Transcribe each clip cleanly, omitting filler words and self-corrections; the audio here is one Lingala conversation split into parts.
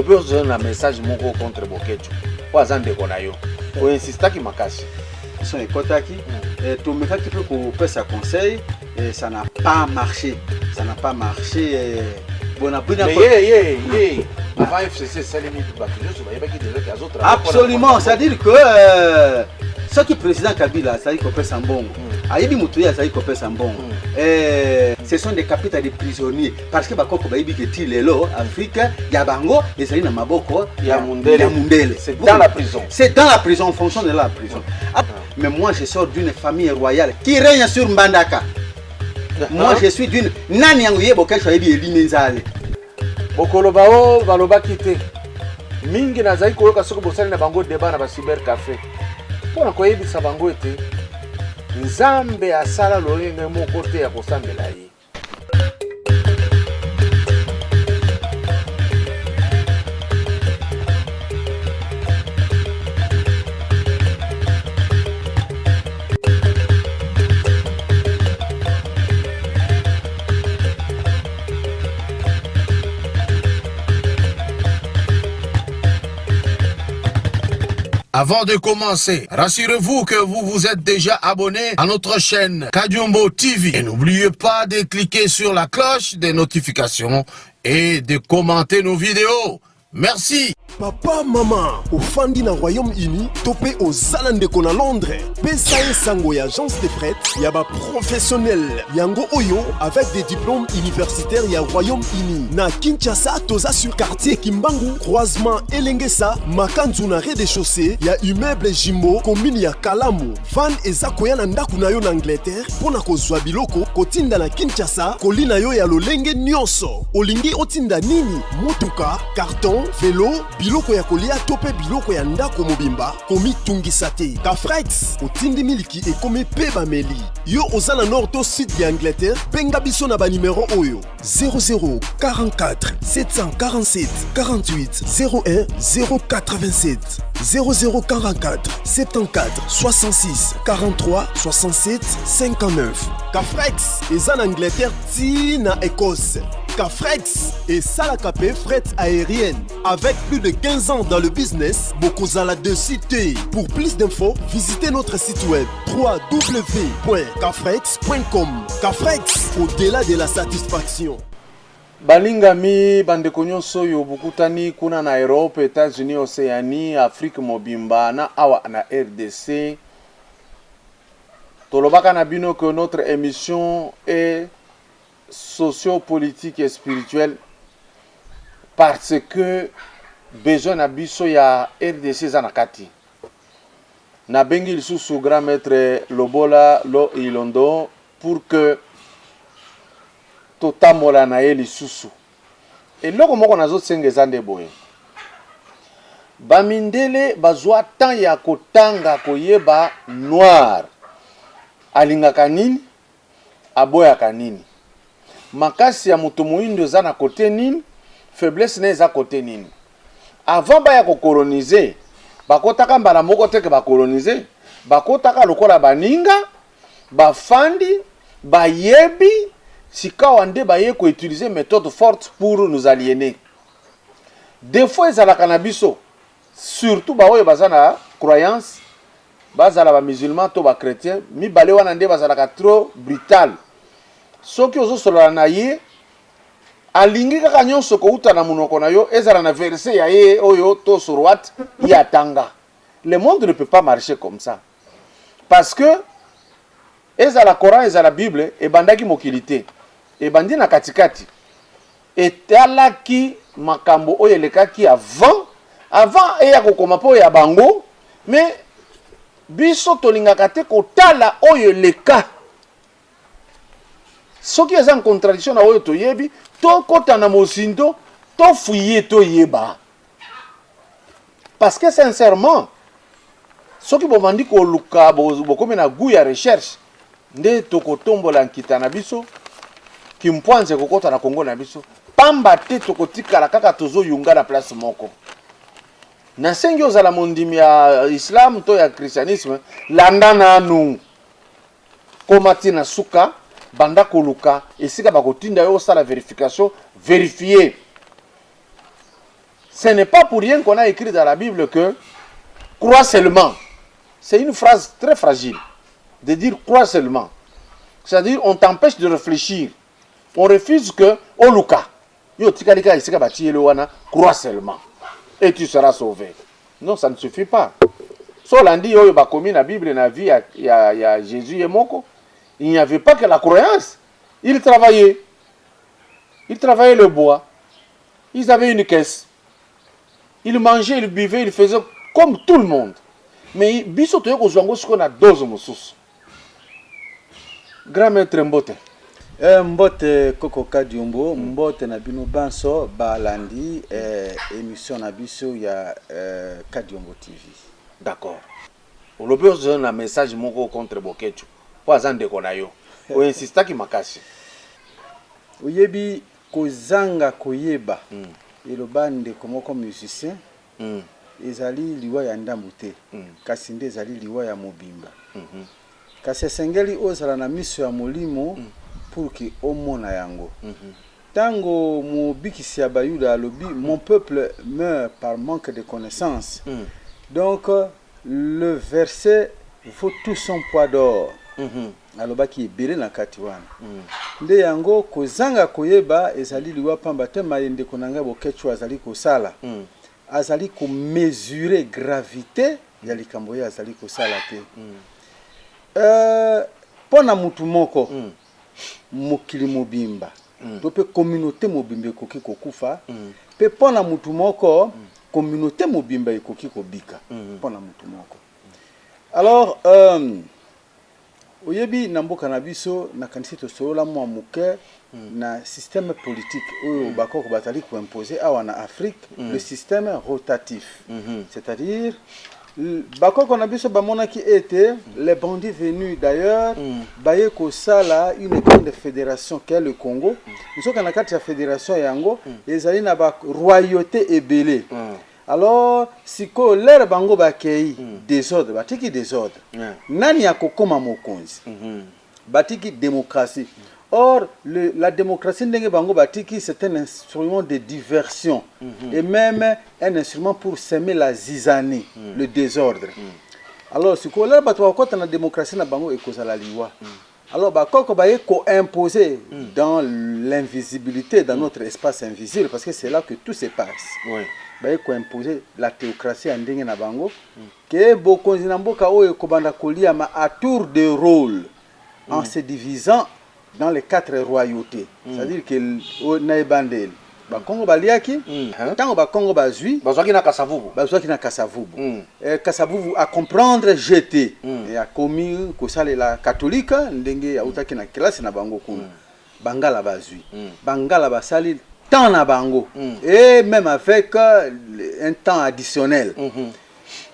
besoin un message moko contre Bokecho. Kwa zande kona yo. Ko insistaki makasi. Son ekotaki tout me fait que qu'on peut ça conseil et ça n'a pas marché. Ça n'a pas marché bon a bien avant FCC ça limite Bakilo sur ba qui déjà les autres. Absolument, c'est-à-dire que ce qui président Kabila ça dit qu'on peut ça bon. Ayebi Mutuya ça dit qu'on peut ça bon. Ce sont des capitales de prisonniers parce que bakoko ba yebi que tilelo Afrique ya bango et ça na maboko ya mundele. C'est dans la prison. C'est dans la prison en fonction de la prison. Mais moi je sors d'une famille royale qui règne sur Mbandaka. Moi je suis d'une nani yangu yebo kesho yebi elimenzale. Bokolo bao baloba kite. Mingi na zai koloka soko bosali na bango débat na ba cyber café. Pona ko yebisa bango ete Nzambe asala lolenge moko te ya kosambela ye. Avant de commencer, rassurez-vous que vous vous êtes déjà abonné à notre chaîne Kadiombo TV. Et n'oubliez pas de cliquer sur la cloche des notifications et de commenter nos vidéos. Merci. Papa, maman, au Fandi na Royaume-Uni, topé aux Zalandeko na Londres. PSAE Sango y agence de prêt, yaba professionnel. Yango Oyo avec des diplômes universitaires y a Royaume-Uni. Na Kinshasa, toza sur quartier Kimbangu, croisement Elengesa, Makanzu na rez-de-chaussée, y a immeuble Jimbo, commune ya Kalamu. Van ezakoya na ndaku na yo na Angleterre, pona kozwa biloko, kotinda na Kinshasa, kolina yo ya lolenge nyonso. Olingi otinda nini? Mutuka, carton, vélo, biloko ya kolia tope biloko ya ndako mobimba komi tungisa te. Kafrex otindi miliki e komi peba meli. Yo ozana nord to sud de Angleterre, benga biso na ba numéro oyo 00 44 747 48 01 087 00 44 74 66 43 67 59. Kafrex eza na Angleterre ti na Écosse. Kafrex et Salakapé fret aérienne. Avec plus de 15 ans dans le business, Bokozala de cité. Pour plus d'infos, visitez notre site web www.kafrex.com. Kafrex, au-delà de la satisfaction. Balingami bandeko nyonso yo bukutani kuna na Europe, États-Unis, Océanie, Afrique mobimba na awa na RDC. Tolobaka na bino que notre émission est socio-politique et spirituelle parce que besoin na biso ya RDC zanakati. Na bengi lisusu grand maître Lobola Lo Ilondo pour que totamola na ye lisusu. Et loko moko nazo senge zande boye. Bamindele bazwa tan ya kotanga koyeba noir. Alingaka nini? Aboyaka nini? Makasi ya mutu muindo za na kote nini? Faiblesse na eza kote nini? Avant ba ya ko coloniser, bakotaka mbala moko teke ba coloniser, bakotaka lokola baninga, bafandi, bayebi, sika wande baye ko utiliser méthode forte pour nous aliéner. Des fois ezalaka na biso, surtout ba oyo bazana croyance, bazala ba musulman to ba chrétien, mi bale wana nde bazalaka trop brutal. Soki ozo solola na ye alingi kaka nyonso ko uta na munoko na yo ezala na verset ya ye oyo to surwat ya tanga. Le monde ne peut pas marcher comme ça. Parce que ezala Coran ezala Bible e bandaki mokilité. E bandi na katikati. E talaki makambo oyo elekaki avant e ya kokoma po ya bango, mais biso tolingaka te kotala oyo leka. Ce qui est en contradiction na oyo toyebi, to kota na mosindo, to fuye to yeba. Parce que sincèrement, ce qui bovandi ko luka bokomi na goût ya recherche, nde tokotombola nkita na biso, kimpwanze kokota na Kongo na biso, pamba te tokotikala kaka tozo yunga na place moko. Na sengi ozala mondimi ya Islam to ya christianisme, landa nanu komati na suka, banda koluka, esika bakotinda yo sala vérification, vérifier. Ce n'est pas pour rien qu'on a écrit dans la Bible que crois seulement. C'est une phrase très fragile de dire crois seulement. C'est-à-dire on t'empêche de réfléchir. On refuse que au Luka, crois seulement et tu seras sauvé. Non, ça ne suffit pas. Solandi oyo bakomi na Bible na vie ya Jésus et Moko, il n'y avait pas que la croyance. Ils travaillaient. Ils travaillaient le bois. Ils avaient une caisse. Ils mangeaient, ils buvaient, ils faisaient comme tout le monde. Mais biso toyo kozwango siko na dose mosusu. Grand maître Mbote. Mbote Koko Kadiumbo, Mbote na bino banso balandi émission na biso ya Kadiumbo TV. D'accord. On le peut donner un message moko contre Bokecho. Pour azande kona yo. O insista ki makasi. Oyebi kozanga koyeba. Eloba ndeko moko musicien. Ezali liwa ya ndambu te. Kasi nde ezali liwa ya mobimba. Kasi esengeli ozala na miso ya molimo pour que omona yango. Tango mobikisi ya bayuda alobi mon peuple meurt par manque de connaissances. Donc le verset faut tout son poids d'or. Alobaki ebele na kati wana. Nde yango kozanga koyeba ezali liwa pamba te mayende konanga Bokecho azali kosala. Azali ko mesurer gravité ya likambo ya azali kosala te. Pona mutu moko mokili mobimba. To pe communauté mobimba ekoki kokufa. Pe pona mutu moko communauté mobimba ekoki kobika. Pona mutu moko. Alors oyebi na mboka na biso na kanisi to solola mwa muke na système politique oyo bakoko batali ko imposer awa na Afrique le système rotatif. C'est-à-dire bakoko na biso bamonaki ete les bandits venus d'ailleurs baye ko sala une grande fédération qui est le Congo. Nous sommes na kati ya fédération yango ezali na ba royauté ebele. Alors siko lere bango bakei désordre batiki désordre. Nani akokoma mokonzi? Batiki démocratie. Or la démocratie ndenge bango batiki c'est un instrument de diversion et même un instrument pour semer la zizanie, le désordre. Alors siko lere bato bakota na démocratie na bango ekozala liwa. Alors bakoko baye ko imposer dans l'invisibilité dans notre espace invisible parce que c'est là que tout se passe. Oui. Baye ko imposer la théocratie en ndenge na bango que bokonzi na mboka oyo kobanda kolia ma à tour de rôle en se divisant dans les 4 royautés. C'est-à-dire que naibandel bakongo baliaki tango bakongo bazui bazwaki na Kasavubu. Bazwaki na Kasavubu. Kasavubu a comprendre jeter et a commis ko sale la catholique ndenge ya utaki na classe na bango kuna. Bangala bazui. Bangala basali temps na bango et même avec un temps additionnel.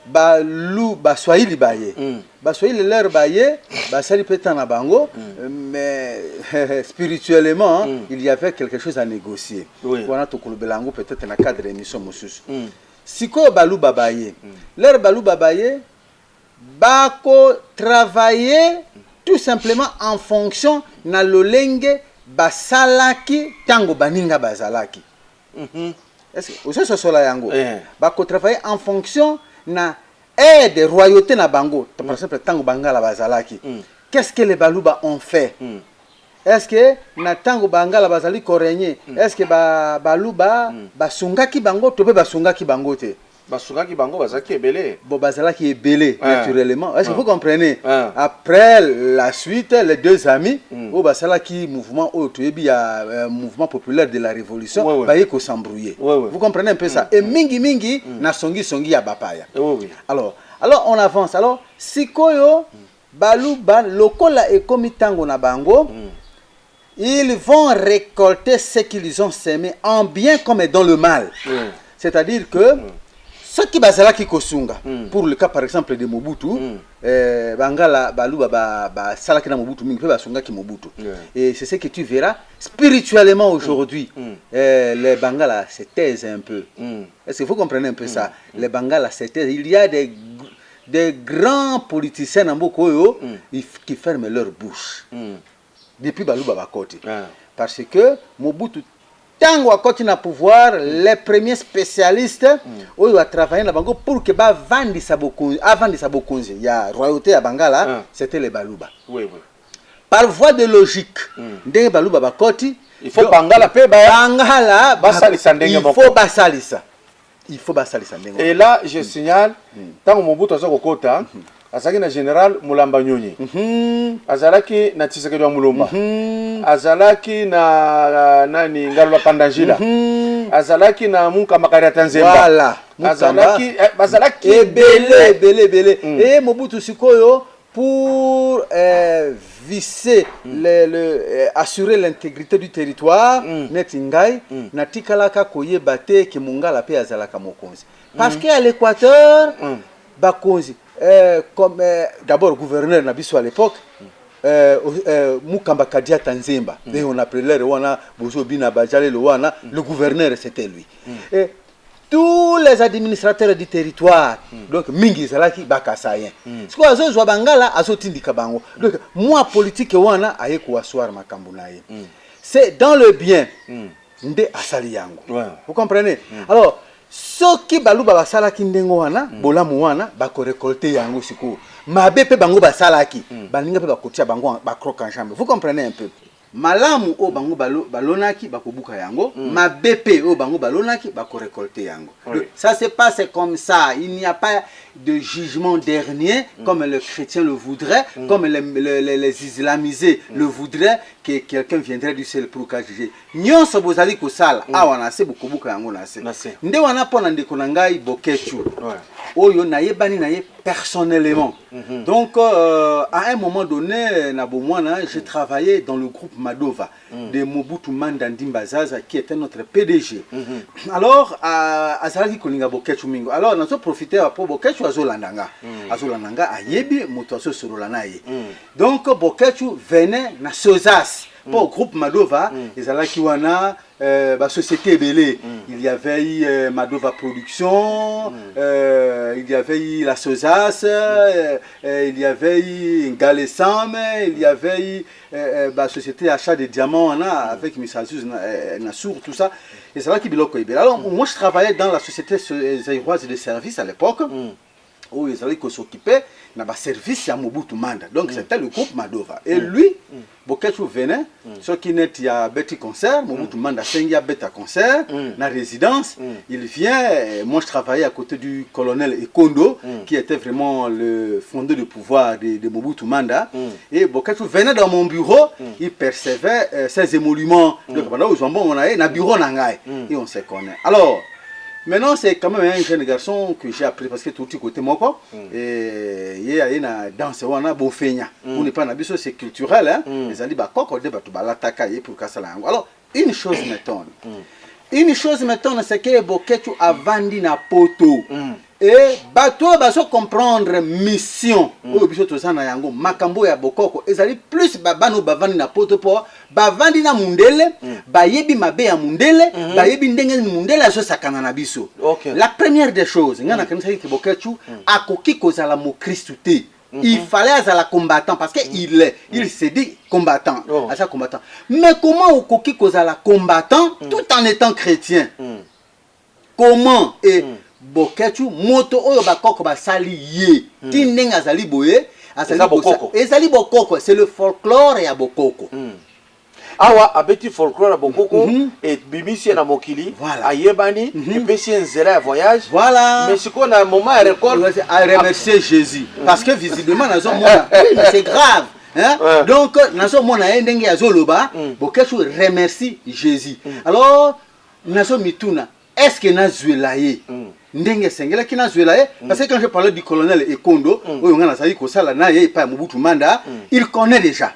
Balou baswahili baye baswahili leur baye basali petan na bango mais spirituellement il y avait quelque chose à négocier. Wana to kulubelango peut-être na cadre émission mosusu siko balou babaye leur balou babaye bako travailler tout simplement en fonction na lolenge basalaki tango baninga bazalaki. Est-ce que aussi ce sola yango bako travailler en fonction na aide des royautés na bango par exemple tango bangala bazalaki. Qu'est-ce que les baluba ont fait? Est-ce que na tango bangala bazali ko régner est-ce que baluba basungaki bango to be basungaki bango te? Basungaki bango bazaki ebele. Bon bazalaki ebele naturellement. Est-ce que vous comprenez? Après la suite les deux amis au basalaki mouvement autoyebi ya mouvement populaire de la révolution baye ko s'embrouiller. Vous comprenez un peu ça? Et mingi na songi ya bapaya. Alors on avance. Alors sikoyo baluba lokola ekomi tango na bango ils vont récolter ce qu'ils ont semé en bien comme dans le mal. C'est-à-dire que ceux qui bazalaki kosunga pour le cas par exemple de Mobutu bangala baluba salaki na Mobutu mingi pe basunga ki Mobutu et c'est ce que tu verras spirituellement aujourd'hui les bangala se taisent un peu. Est-ce que vous comprenez un peu ça? Les bangala se taisent. Il y a des grands politiciens en Bokoyo qui ferment leur bouche depuis baluba bakote parce que Mobutu tango akoti na pouvoir les premiers spécialistes oyo a travaillé na bango pour que ba vandisa bokonzi ya royauté ya Bangala c'était les Baluba. Oui, oui. Par voie de logique ndenge Baluba bakoti Il faut Bangala pe Bangala basalisa ndenge moko. Il faut basalisa ndenge. Et là je signale tango Mobutu aza kokota azalaki na général Mulamba Nyonyi. Azalaki na Tshisekedi wa Mulumba. Azalaki na nani Ngalula Pandangila. Azalaki na Munka Makari Tanzemba. Voilà. Azalaki belé. Et Mobutu sikoyo pour visser assurer l'intégrité du territoire netingai natikalaka koyeba te ke Mongala pe azalaka mokonzi parce que à l'Équateur bakonzi comme d'abord gouverneur na biso à l'époque Mukamba Kadia Tanzemba et on appelait le wana Bozo Bina Bajale le wana le gouverneur c'était lui et tous les administrateurs du territoire donc mingi zalaki bakasayen siko azozwa Bangala azotindika bango donc moi politique wana aye ko assoir makambo naye c'est dans le bien nde asali yango vous comprenez alors soki Baluba basalaki ndengo wana bolamu wana bako récolter yango siko mabe pe bango basalaki baninga pe bakotia bango ba croque en chambre vous comprenez un peu malamu o bango balonaki bakobuka yango mabepe o bango balonaki bako récolter yango ça se passe comme ça il n'y a pas de jugement dernier comme le chrétien le voudrait comme les islamisés le voudraient que quelqu'un viendrait du ciel pour juger nyonso bozali ko sala awana se bokobuka yango na se nde wana pona ndeko na ngai Bokechu oyo nayebani naye personnellement donc à un moment donné na bomwana j'ai travaillé dans le groupe Madova de Mobutu Manda Ndimba Zaza qui était notre PDG alors azalaki kolinga Bokechu mingo alors nazo profiter pour Bokechu azolandanga ayebi moto aso sorola naye donc Bokechu venait na Sozas pour groupe Madova ezalaki wana ba société belé il y avait eu Madova Production il y avait eu la Sozas il y avait eu Galesam il y avait eu ba société achat de diamants avec Missazus Nassour tout ça et c'est là qui biloko ibé alors moi je travaillais dans la société zaïroise de services à l'époque où ils allaient s'occuper na ba service ya Mobutu Manda donc c'était le groupe Madova et lui Bokechu venait ce qui net il y a Betty concert Mobutu Manda sengia beta concert na résidence il vient moi je travaillais à côté du colonel Ekondo qui était vraiment le fondeur du pouvoir de Mobutu Manda et Bokechu venait dans mon bureau il percevait ses émoluments donc pendant où jambon on a na bureau nangai et on se connaît alors maintenant, c'est quand même un jeune garçon que j'ai appris parce que tout côté moko et il y a une danse wana bofenya. On n'est pas na biso c'est culturel hein. Les ali ba koko de batu balataka ye pour kasala yango. Alors, une chose m'étonne. Une chose m'étonne c'est que Bokechu a vendu na poto. Et bato baso comprendre mission oyo biso tozana yango makambo ya bokoko ezali plus babano bavandi na poto po bavandi na mundele bayebi mabe ya mundele bayebi ndenge mundele aso sakana na biso la première des choses ngana kanisa ki Bokechu akoki kozala mo Christ te il fallait azala combattant parce que il s'est dit combattant asa combattant mais comment okoki kozala combattant tout en étant chrétien comment et Bokechu moto oyo bakoko basali ye tindenga azali boye ezali bokoko c'est le folklore ya bokoko awa abeti folklore ya bokoko et bimisi na mokili ayebani et pesi nzela ya voyage voilà mais siko na moment ya record à remercier Jésus parce que visiblement nazo mona oui mais c'est grave hein donc nazo mona ndenge ya zoloba Bokechu remercie Jésus alors nazo mituna est-ce que nazuela ye ndenge sengela kina zuela ye parce que quand je parlais du colonel Ekondo oyo ngana sali ko sala na ye pa Mobutu Manda il connaît déjà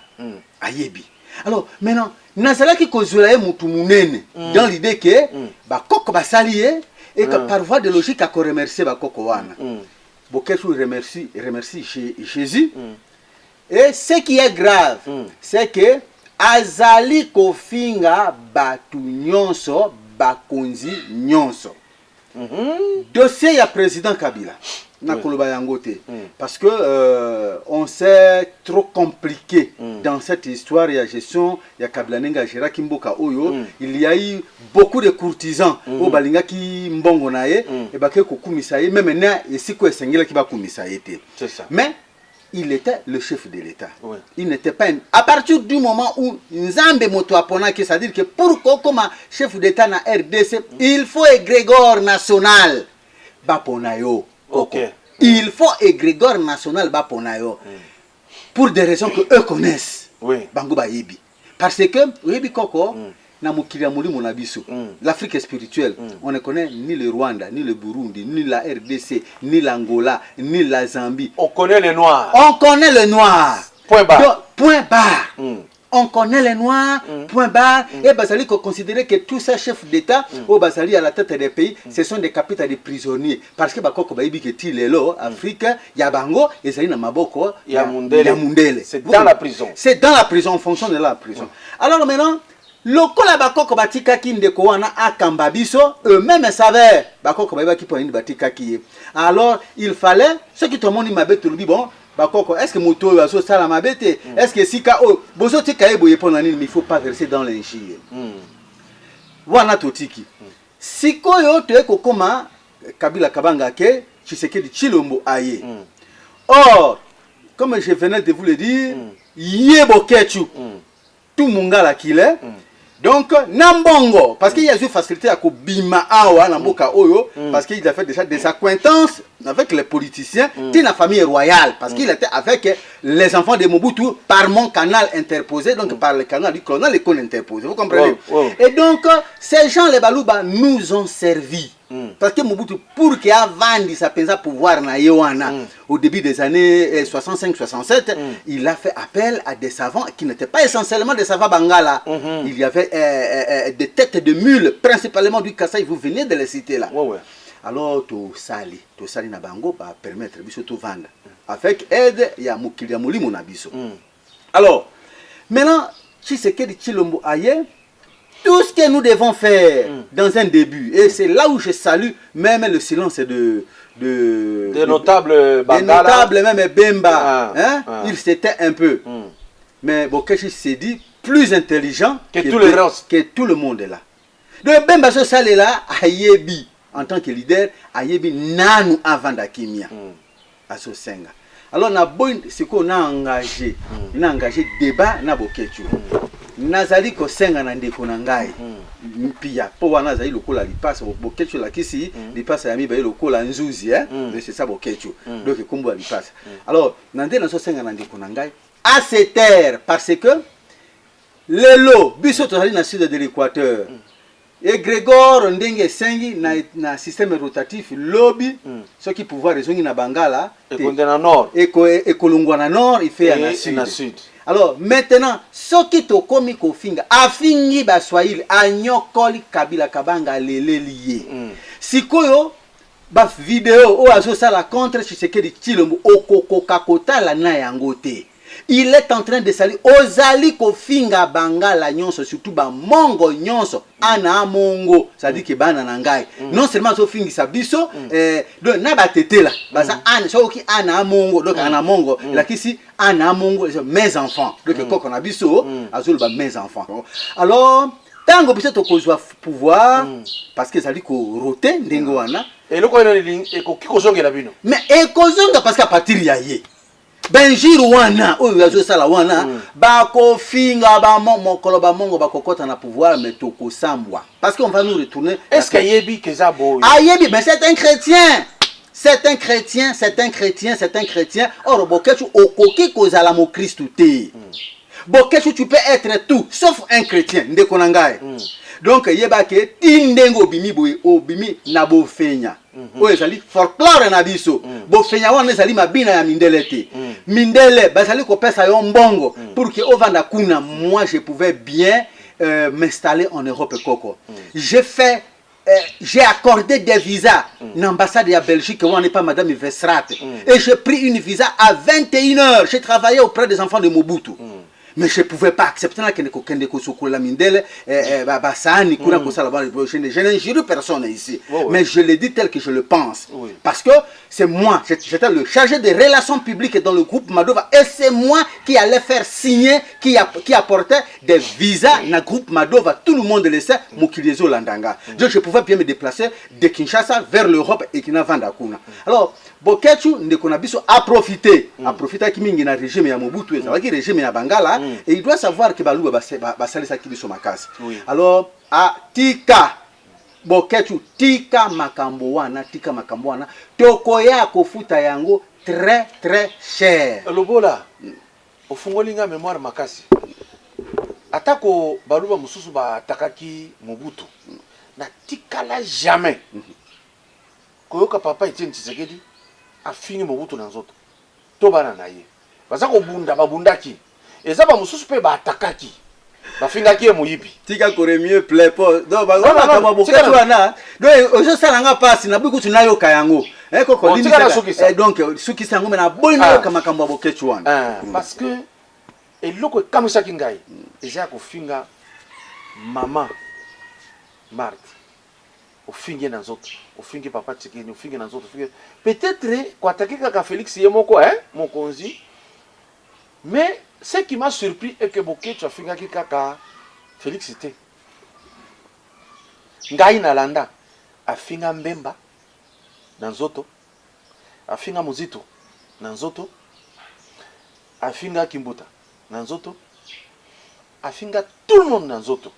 ayebi alors maintenant nazala ki ko zuela ye mutu munene dans l'idée que ba koko basali ye et que par voie de logique a ko remercier ba koko wana Bokechu remercie Jésus et ce qui est grave c'est que azali ko finga batu nyonso bakonzi nyonso dossier ya président Kabila na koloba yango te parce que on s'est trop compliqué dans cette histoire ya gestion ya Kabila nenga gera kimboka oyo il y a eu beaucoup de courtisans au balinga qui mbongo na ye et ba ke ko kumisa ye même na esiko esengela ki ba kumisa ye te. C'est ça. Mais il était le chef de l'État. Oui. Il n'était pas à partir du moment où Nzambe moto apona que c'est-à-dire que pour comme chef d'État na RDC, il faut égrégore national ba pona yo. OK. Il faut égrégore national ba pona yo. Pour des raisons que eux connaissent. Oui. Bango ba yebi. Parce que yebi koko na mukili ya mulimo na biso. L'Afrique est spirituelle. On ne connaît ni le Rwanda, ni le Burundi, ni la RDC, ni l'Angola, ni la Zambie. On connaît les noirs. On connaît le noir. Point barre. Donc, point barre. On connaît les noirs, point barre. Et Basali considérait que tous ces chefs d'État, au Basali à la tête des pays, ce sont des capitaines de prisonniers. Parce que Bakoko Baïbi qui est là, Afrique, Yabango, et Zali Namaboko, Yamundele. C'est dans la prison. C'est dans la prison, en fonction de la prison. Alors maintenant, lokola bakoko batika ki ndeko wana akamba biso, eux-mêmes savaient bakoko baïba ki poni batika ki. Alors il fallait ceux qui tomoni mabete lubi bon bakoko est-ce que moto yo aso sala mabete est-ce que sika o bozo tika ebo yepona nini mais il faut pas verser dans l'injure. Wana totiki. Sikoyo to eko koma Kabila Kabanga ke Tshisekedi Tshilombo aye. Or comme je venais de vous le dire, yebo kechu tout mungala kile. Donc, Nambongo, parce qu'il y a eu facilité à Kobima Awa, Namboka Oyo, parce qu'il a fait déjà des acquaintances avec les politiciens, de la famille royale, parce qu'il était avec les enfants de Mobutu par mon canal interposé, donc par le canal du colonel, l'école interposée, vous comprenez? Et donc, ces gens, les Balouba, nous ont servi. Parce que Mobutu, pour qu'il ait sa pouvoir na Yoana, au début des années 65-67, il a fait appel à des savants qui n'étaient pas essentiellement des savants bangala. Il y avait des têtes de mules, principalement du Kassai, vous venez de les citer là. Alors, tout sali na bango va permettre biso tout vendre. Avec aide, il y a Mukili Mouli Monabiso. Alors, maintenant, Tshisekedi Tshilombo aye. Tout ce que nous devons faire dans un début, et c'est là où je salue même le silence de notables Bangala. Des notables, même Bemba. Il s'était un peu. Mais Bokeshi s'est dit plus intelligent que tout le monde est là. Donc Bemba ce salé là, Ayebi, en tant que leader, Ayebi nanu avant d'Akimia. À ce senga. Alors, c'est qu'on a engagé. On a engagé débat na Bokechu. Nazali ko senga na ndeko na ngai pia po wana zali lokola lipasa Bokechu la kisi lipasa ya miba lokola nzuzi c'est ça Bokechu donc kombo lipasa. Alors nande na so senga na ndeko na ngai à cette terre parce que lelo biso tozali na sud de l'Équateur et Grégor ndenge sengi na système rotatif lobby ce qui pouvoir rezongi na Bangala et na nord et kolongwa na nord il fait na sud. Alors maintenant, ce qui te komi kofinga, afingi ba Swahili, anyokoli Kabila Kabanga lele lié. Sikoyo, ba vidéo o azo sala contre Tshisekedi Tshilombo okoko kakota la na yangote. Il est en train de salir ozali kofinga Bangala nyonso surtout ba mongo nyonso ana mongo ça dit que bana nangai non seulement so fingi sa biso donc na batete là baza ana so ki ana mongo donc ana mongo la kisi ana mongo mes enfants donc koko na biso azol ba mes enfants. Alors tango biso to kozwa pouvoir parce que ça dit ko roté ndenge wana et le ko e ko kikozongela bino mais e kozonga parce qu'à partir ya ye Benjir wana oyo yazo sala wana bako finga ba mokolo ba mongo bakokota na pouvoir mais toko sambwa parce qu'on va nous retourner. Est-ce que yebi kezabo ayebi mais c'est un chrétien. C'est un chrétien, c'est un chrétien, c'est un chrétien. Or Bokechu okoki kozala mo Christ te. Bokechu tu peux être tout sauf un chrétien ndeko nangai. Donc yeba ke tindengo bimi boy obimi na bo fenya. Oye zali folklore na biso. Bo fenya wana zali mabina ya mindele te. Mindele bazali ko pesa yo mbongo pour que ovanda kuna moi je pouvais bien m'installer en Europe koko. J'ai accordé des visas l'ambassade de la Belgique, où on n'est pas Madame Vestrat. Et j'ai pris une visa à 21h. J'ai travaillé auprès des enfants de Mobutu. mais je pouvais pas accepter là que kende ko sokola mindele ba sani kuna ko sala ba je n'injure personne ici, mais je le dis tel que je le pense, parce que c'est moi, j'étais le chargé des relations publiques dans le groupe Madova, et c'est moi qui allais faire signer, qui apportait des visas dans le groupe Madova, tout le monde le sait, Mokiliezo Landanga. Donc je pouvais bien me déplacer de Kinshasa vers l'Europe et qui n'a vanda kuna. Alors Bokechu Ndekonabiso a profité qui mingi na régime ya Mobutu, et régime ya Bangala, et il doit savoir que Balouba va salir sa kibiso makasi. Alors à Tika Bokechu tika makambo wana tokoya kofuta yango très très cher. Lobola ofungolinga mémoire makasi atako Baluba mususu ba takaki Mobutu na tikala jamais koyoka papa Etienne Tshisekedi afingi Mobutu na nzoto to bana na ye baza ko babundaki ezaba mususu pe ba atakaki bafingaki ye moyibi tika kore mieux plaît pas donc ba kama Bokechu wana donc ojo salanga pasi na buku tunayoka yango koko limi donc suki sango na boina kama kama Bokechu wana parce que eloko kamisaki ngai eza kofinga mama Marthe ofingi na nzoto ofingi papa Tshisekedi ofingi na nzoto peut-être kwa takika ka Félix yemoko mokonzi. Mais ce qui m'a surpris est que Bokechu a finga kaka Félix était. Ngai na landa a finga Mbemba na nzoto, a finga Muzito na nzoto, a finga Kimbuta na nzoto, a finga tout le monde na nzoto.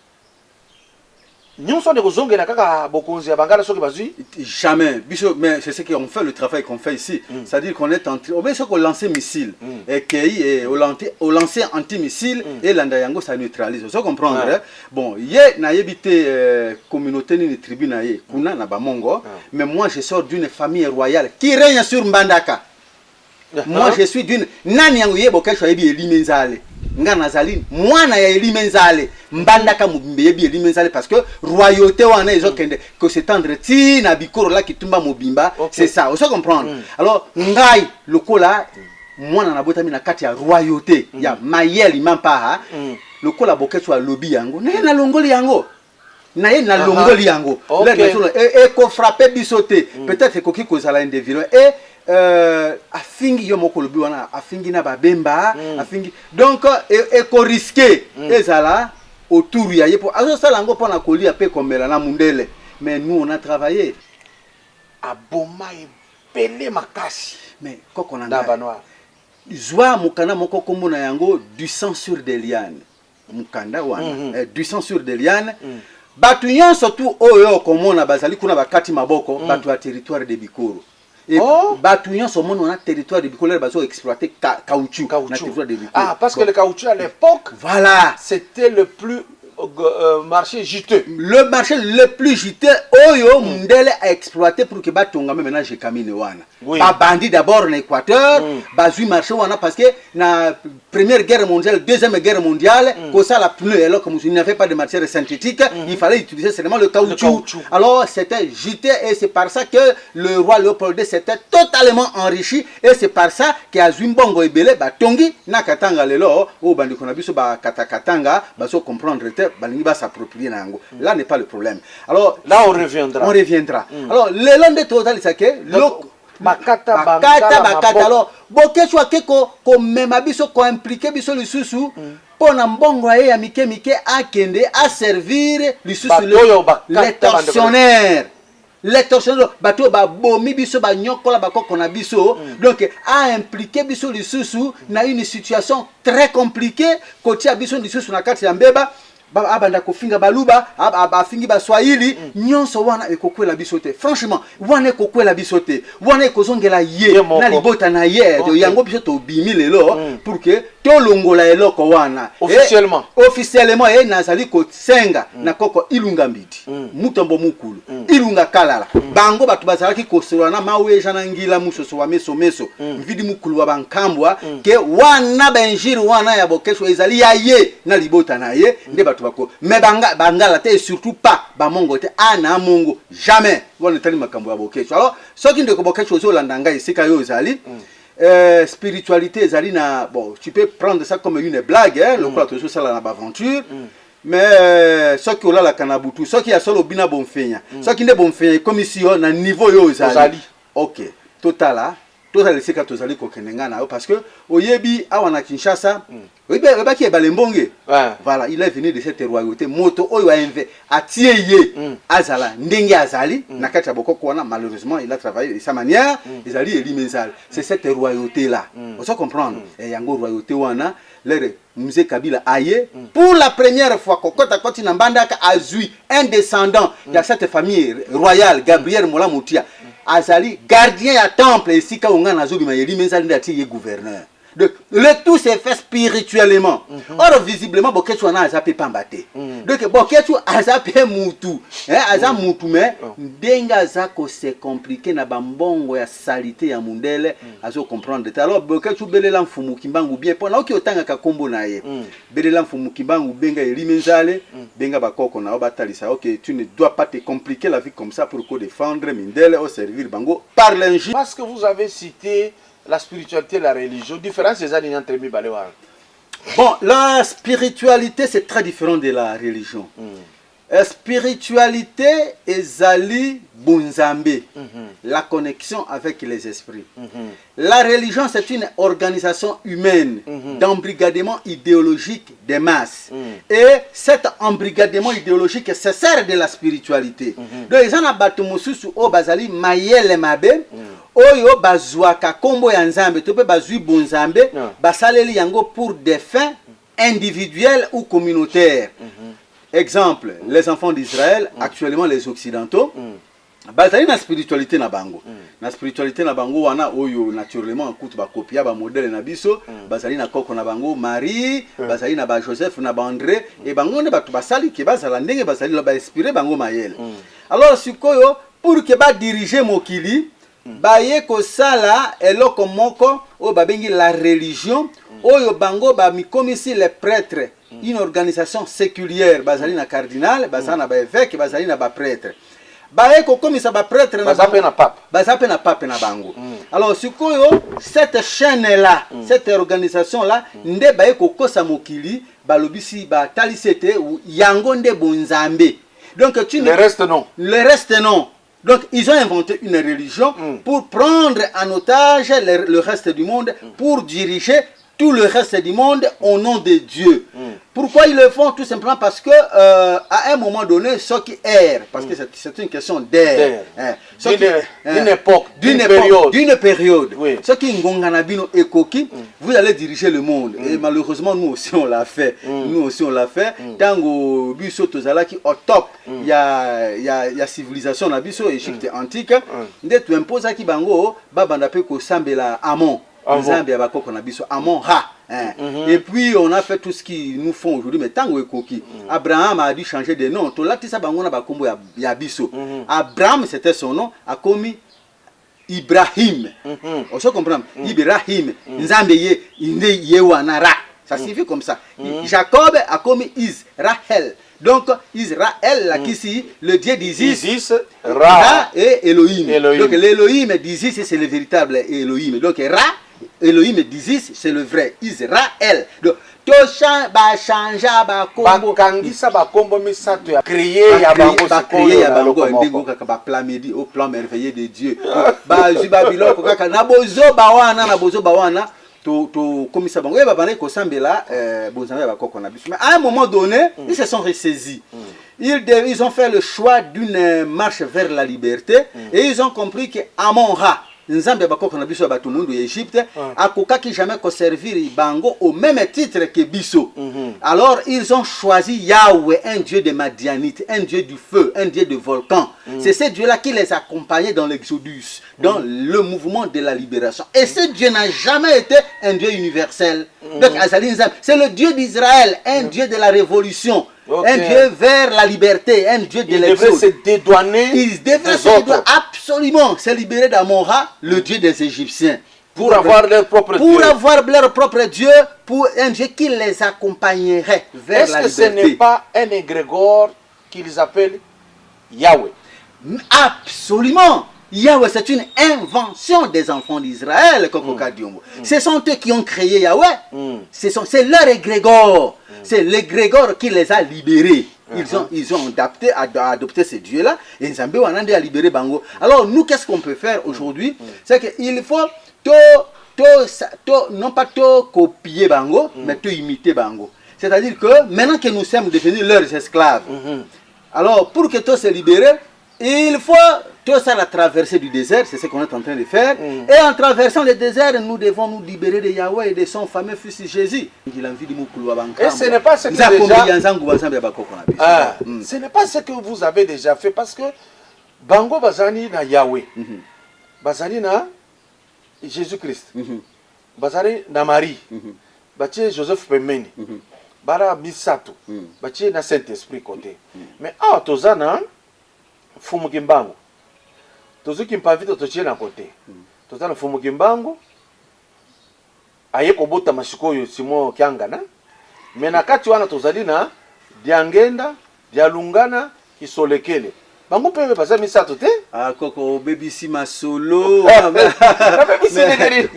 Nous sommes des gens kaka bokonzi ya Bangala soki bazui jamais biso, mais c'est ce qu'on fait, le travail qu'on fait ici, c'est-à-dire qu'on est en train on veut qu'on lance missile et qui est au lancer anti-missile et l'andayango ça neutralise, vous comprendre bon yé na yebité communauté ni tribu na yé kuna na bamongo, mais moi je sors d'une famille royale qui règne sur Mbandaka. Moi je suis d'une nani yango yé Bokechu yebi elimenzale ngana zali mwana ya elimenzale Mbandaka mubimbe yebi elimenzale parce que royauté wana ezo kende que s'étendre ti na bikoro la kitumba mobimba, c'est ça, vous comprendre. Alors ngai lokola mwana na botami na kati ya royauté ya mayeli mampa lokola Bokechu lobby yango na longoli yango na ye na longoli yango et ko frapper bisoté peut-être koki kozala individuel et afingi yo moko lobi wana afingi na babemba afingi donc et ko risquer ezala autour ya yepo azo sala ngo pona kolia pe komela na mundele, mais nous on a travaillé à Boma et Pelé makasi, mais koko na banoa zwa mukanda moko kombo na yango du sang sur des lianes mukanda wana du sang sur des lianes batu nyonso tu oyo komona bazali kuna bakati maboko batu ya territoire de Bikoro. Et batu nyonso mono na territoire de Bikoro bazo exploiter caoutchouc na territoire de Bikoro. Ah, parce que le caoutchouc à l'époque, voilà, c'était le plus marché juteux. Le marché le plus juteux oyo mundele a exploité pour que batonga maintenant je camine wana. Ba bandi d'abord en Équateur, bazui marché wana parce que na première guerre mondiale, deuxième guerre mondiale, que ça la pneu alors comme il n'y avait pas de matière synthétique, il fallait utiliser seulement le caoutchouc. Alors c'était juteux et c'est par ça que le roi Léopold II s'était totalement enrichi et c'est par ça que Azumbongo ebele batongi na katanga lelo o bandi konabiso ba katakatanga baso comprendre balingi ba s'approprier nango. Là n'est pas le problème. Alors là on reviendra. On reviendra. Alors le long de total ça que bakata alors Bokechu akeko ko mema biso ko impliquer biso lisusu pona mbongo ya mike akende a servir lisusu les tortionnaires. Les tortionnaires bato ba bomi biso ba nyokola bakoko na biso, donc a impliqué biso lisusu na une situation très compliquée côté biso lisusu na kati ya mbeba abanda kofinga baluba afingi baswahili nyonso wana ekokwela bisote. Franchement wana ekokwela bisote wana ekozongela ye na libota na ye yango biso to bimi lelo pour que to longola eloko wana officiellement nazali ko senga na koko ilunga mbiti mutombo mukulu ilunga kalala bango batu bazalaki kosolwa na mawe jana ngila musoso wa meso mvidi mukulu wa bankambwa ke wana benjiri wana ya Bokechu ezali ya ye na libota na ye nde batu bako mais bangala te surtout pas bamongo te ana mongo jamais wana tali makambo ya Bokechu. Alors soki ndeko Bokechu ozolanda ngai sika yo ezali spiritualité Zalina, bon, tu peux prendre ça comme une blague, hein, le quoi toujours ça là dans aventure. Mais ceux qui ont là la canabutu, ceux qui a solo bina bon feña, ceux qui ne bon feña comme ici on a niveau yo Zali. OK. Total là, total c'est que tozali ko kenengana parce que oyebi awana Kinshasa, oyebi ba ki balembonge. Voilà, il est venu de cette royauté moto oyo a tieye azala ndenge azali na kati ya bokoko wana malheureusement il a travaillé de sa manière, ezali elimenzal. C'est cette royauté là. On se comprendre. Et yango royauté wana lere Musée Kabila aye pour la première fois kokota koti na mbandaka azui un descendant de cette famille royale Gabriel Mola Moutia azali gardien ya temple ici ka onga na zobi mayeli menzali ndati ye gouverneur. Donc le tout s'est fait spirituellement. Or visiblement boketu wana azape pambate. Donc boketu azape mutu, aza mutu mais ndenga zako c'est compliqué na bambongo ya salité ya mundele azo comprendre. Alors boketu belela mfumu kimbangu bien pona oki otanga ka kombo na ye. Belela mfumu kimbangu benga elimenzale, benga bakoko na obatalisa. OK, tu ne dois pas te compliquer la vie comme ça pour ko défendre mindele au servir bango par l'injure. Parce que vous avez cité la spiritualité et la religion, différence des années entre les deux. Bon, la spiritualité c'est très différent de la religion. Spiritualité ezali bunzambe, la connexion avec les esprits. La religion c'est une organisation humaine d'embrigadement idéologique des masses. Et cet embrigadement idéologique se sert de la spiritualité. Donc ils en abattu mususu o bazali mayele mabe oyo bazwaka kombo ya nzambe to pe bazui bunzambe basaleli yango pour des fins individuelles ou communautaires. Exemple, les enfants d'Israël, actuellement les occidentaux, bazali na spiritualité na bango. Na spiritualité na bango wana oyo naturellement kutu ba kopia ba modèle na biso, bazali na koko na bango Marie, bazali na ba Joseph na ba André et bango ne batu basali ke bazala ndenge bazali ba inspirer bango mayele. Alors sikoyo pour que ba diriger mokili, baye ko sala eloko moko o babengi la religion oyo bango ba mikomisi les prêtres. Une organisation séculière, bazali na cardinal, bazali na ba évêque, bazali na ba prêtre. Bae ko komisa ba prêtre na bazape na pape. Bazape na pape na bango. Alors sikoyo cette chaîne là, cette organisation là, nde bae ko kosa mokili, balobisi ba talisete ou yango nde bonzambe. Donc tu le reste non. Le reste non. Donc ils ont inventé une religion pour prendre en otage le reste du monde, pour diriger tout le reste du monde au nom de Dieu. Pourquoi ils le font? Tout simplement parce que à un moment donné, ceux qui errent, parce que c'est une question d'air, d'une époque, d'une période. Oui. Ceux qui ngonganabino ekoki, vous allez diriger le monde. Et malheureusement, nous aussi on l'a fait. Nous aussi on l'a fait. Tango biso tozala qui au top, il y a civilisation na biso Égypte antique. Nde tu imposes ki bango babanda pe ko sambela Amon. Zambia bakoko na biso Amon Ra. Et puis on a fait tout ce qu'ils nous font aujourd'hui. Mais tant que Abraham a dû changer de nom. To latisa bango na bakombo ya biso. Abraham c'était son nom, a commis Ibrahim. On se comprend. Ibrahim. Nzambe ye wana Ra. Ça signifie comme ça. Jacob a commis Israël. Donc Israël là qui si le dieu d'Isis, Ra et Elohim. Donc l'Elohim d'Isis c'est le véritable Elohim. Donc Ra Elohim d'Isis c'est le vrai Israël. Donc tosha ba chanja ba kombo kangisa ba kombo misato ya créer ya bango créer ya bango ndingo kaka ba plan medi au plan merveilleux de Dieu. Ba Babylone kaka na bozo ba wana to komisa bango ba bana ko sambela bozanga ba koko na biso. Mais à un moment donné, ils se sont ressaisis. Ils ont fait le choix d'une marche vers la liberté et ils ont compris que Amon-Ra Nzambe bakoko na biso ba tumundo Égypte akokaki jamais ko servir bango au même titre que biso. Alors ils ont choisi Yahweh, un dieu de Madianite, un dieu du feu, un dieu de volcan. C'est ce dieu là qui les accompagnait dans l'exodus, dans le mouvement de la libération. Et ce dieu n'a jamais été un dieu universel. Donc Azali Nzambe, c'est le dieu d'Israël, un dieu de la révolution. Un dieu vers la liberté, un dieu de l'exode. Il devrait se dédouaner. Il devrait se dédouaner absolument, se libérer d'Amon-Ra, le dieu des Égyptiens. Pour avoir leur propre Dieu. Pour avoir leur propre Dieu, pour un Dieu qui les accompagnerait vers la liberté. Est-ce que ce n'est pas un égrégore qu'ils appellent Yahweh? Absolument. Yahweh, c'est une invention des enfants d'Israël, Kokoka Diombo. Ce sont eux qui ont créé Yahweh. C'est leur égrégore. C'est l'égrégore qui les a libérés. Ils ont adopté ces dieux-là. Et Nzambe Wanande a libéré Bango. Alors, nous, qu'est-ce qu'on peut faire aujourd'hui? C'est qu'il faut non pas copier Bango, mais imiter Bango. C'est-à-dire que maintenant que nous sommes devenus leurs esclaves, alors pour que tout se libère, il faut tout ça la traversée du désert, c'est ce qu'on est en train de faire. Et en traversant le désert, nous devons nous libérer de Yahweh et de son fameux fils Jésus. Et ce n'est pas ce que ce n'est pas ce que vous avez déjà fait, parce que Bango Bazani na Yahweh, Bazani na Jésus-Christ, Bazani na Marie, Batie Joseph Pemeni, Bara Misato, Batie na Saint-Esprit côté. Mais Tozana Fumugimbango, Tozu Kimpavito Tochie na côté, Tozana Fumugimbango, Ayeko Bota Mashikoyo Simo Kiangana, mais na kati wana tozali na Diangenda, Dialungana, Kisolekele. Bango peut passer Misato te? Ah, Koko, baby Sima Solo.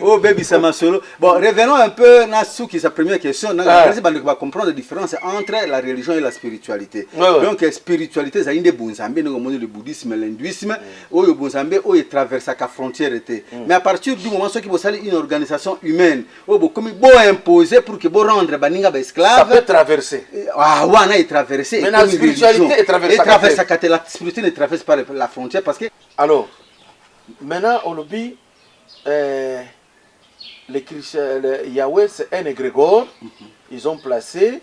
Oh, baby Sima Solo. Bon, revenons un peu à sa première question. On va comprendre la différence entre la religion et la spiritualité. Donc, spiritualité, c'est une des bonzambes, le bouddhisme, l'hindouisme, où le bonzambé, où il traverse la frontière. Mais à partir du moment où il y a une organisation humaine, où il faut imposer pour que vous rendre baninga esclave. Ça peut traverser. Ah, ouais, il traverse. Mais la spiritualité est traversée. La spiritualité ne traverse pas la frontière parce que... Alors, maintenant, on le dit, les Yahweh, c'est un égrégore. Ils ont placé,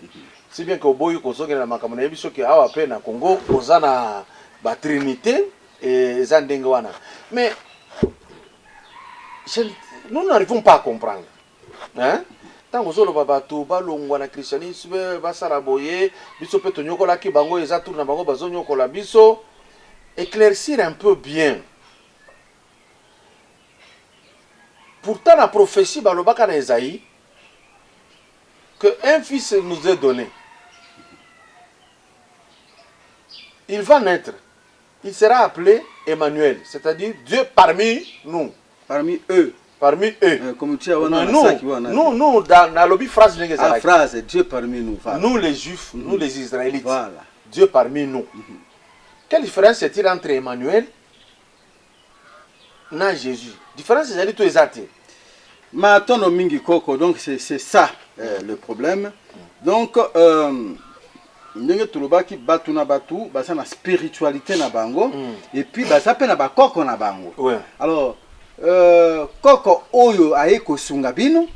si bien qu'au bout, ils ont dit que à peine à Congo, ils ont la Trinité et Zandengwana. Mais nous n'arrivons pas à comprendre. Hein? Tant que nous avons balongwa na christianisme, basaraboye, biso peto nyokola ki bango ezatu na bango bazo nyokola biso, éclaircir un peu bien. Pourtant la prophétie balobaka na Esaïe que un fils nous est donné. Il va naître. Il sera appelé Emmanuel, c'est-à-dire Dieu parmi nous. Parmi eux. Parmi eux. Nous, dans la lobby phrase, la phrase, Dieu parmi nous. Voilà. Nous les Juifs, nous les Israélites. Voilà. Dieu parmi nous. Quelle différence est-il entre Emmanuel et Jésus? Différence, c'est tout exact. Maintenant, mingi koko, donc c'est ça le problème. Donc, ndenge tulobaki batu na batu, basa na spiritualité na bango, et puis basa pe na ba koko na bango. Alors, Koko Oyo Aeko Sungabino,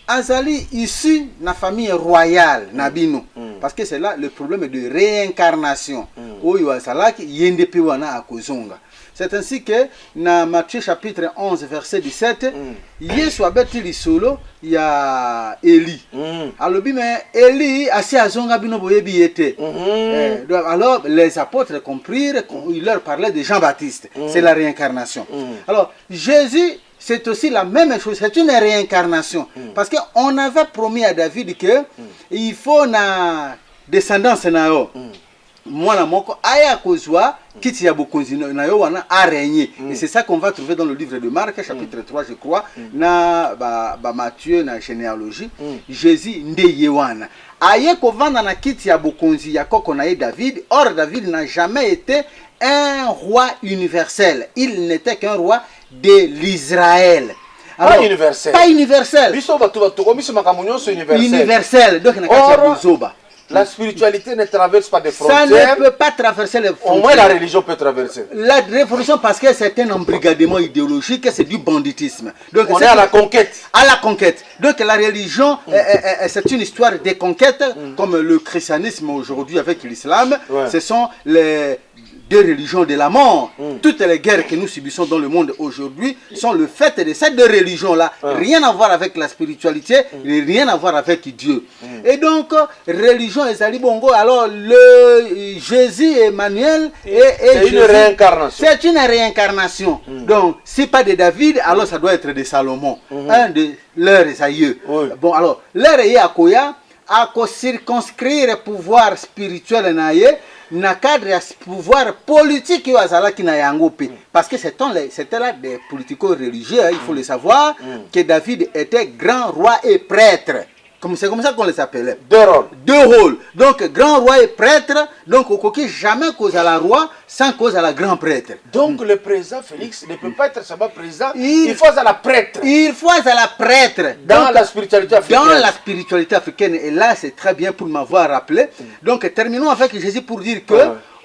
Azali issu na famille royale Nabino. Parce que c'est là le problème de réincarnation. Oyo Azalaki Yendepe Wana Akozonga. C'est ainsi que dans Matthieu chapitre 11 verset 17, Yesu abeti lisolo ya Eli. Alors mais Eli asi azonga bino boyebi yete. Alors les apôtres comprirent, il leur parlait de Jean-Baptiste. C'est la réincarnation. Alors Jésus, c'est aussi la même chose, c'est une réincarnation. Parce qu'on avait promis à David que il faut na descendance na yo. Mwana moko aya kozwa kiti ya bokonzi na yo wana a régné. Et c'est ça qu'on va trouver dans le livre de Marc chapitre 3 je crois, na Matthieu na généalogie. Jésus nde yewana aye kovanda na kiti ya bokonzi ya koko na ye David. Or David n'a jamais été un roi universel, il n'était qu'un roi de l'Israël. Pas universel. Pas universel. Universel. Donc la spiritualité ne traverse pas des frontières. Ça ne peut pas traverser les frontières. Au moins la religion peut traverser. La révolution parce que c'est un embrigadement idéologique, c'est du banditisme. Donc on est à la conquête. À la conquête. Donc la religion, c'est une histoire de conquête, comme le christianisme aujourd'hui avec l'islam. Ce sont les deux religions de la mort. Toutes les guerres que nous subissons dans le monde aujourd'hui sont le fait de ces deux religions-là. Rien à voir avec la spiritualité, rien à voir avec Dieu. Et donc, religion et Zali Bongo, alors le Jésus Emmanuel c'est une réincarnation. C'est une réincarnation. Donc, si pas de David, alors ça doit être de Salomon, un de leurs aïeux. Bon, alors, leur aïeux Akoya, à circonscrire pouvoir spirituel na ye na cadre ya pouvoir politique yo azalaki na yango pe parce que c'était là des politico-religieux, il faut le savoir que David était grand roi et prêtre. C'est comme ça qu'on les appelait. Deux rôles. Donc, grand roi et prêtre. Donc, au coquille, jamais cause à la roi sans cause à la grand prêtre. Donc, le président Félix ne peut pas être seulement président, il faut à la prêtre. Il faut à la prêtre. Dans la spiritualité africaine. Dans la spiritualité africaine. Et là, c'est très bien pour m'avoir rappelé. Donc, terminons avec Jésus pour dire que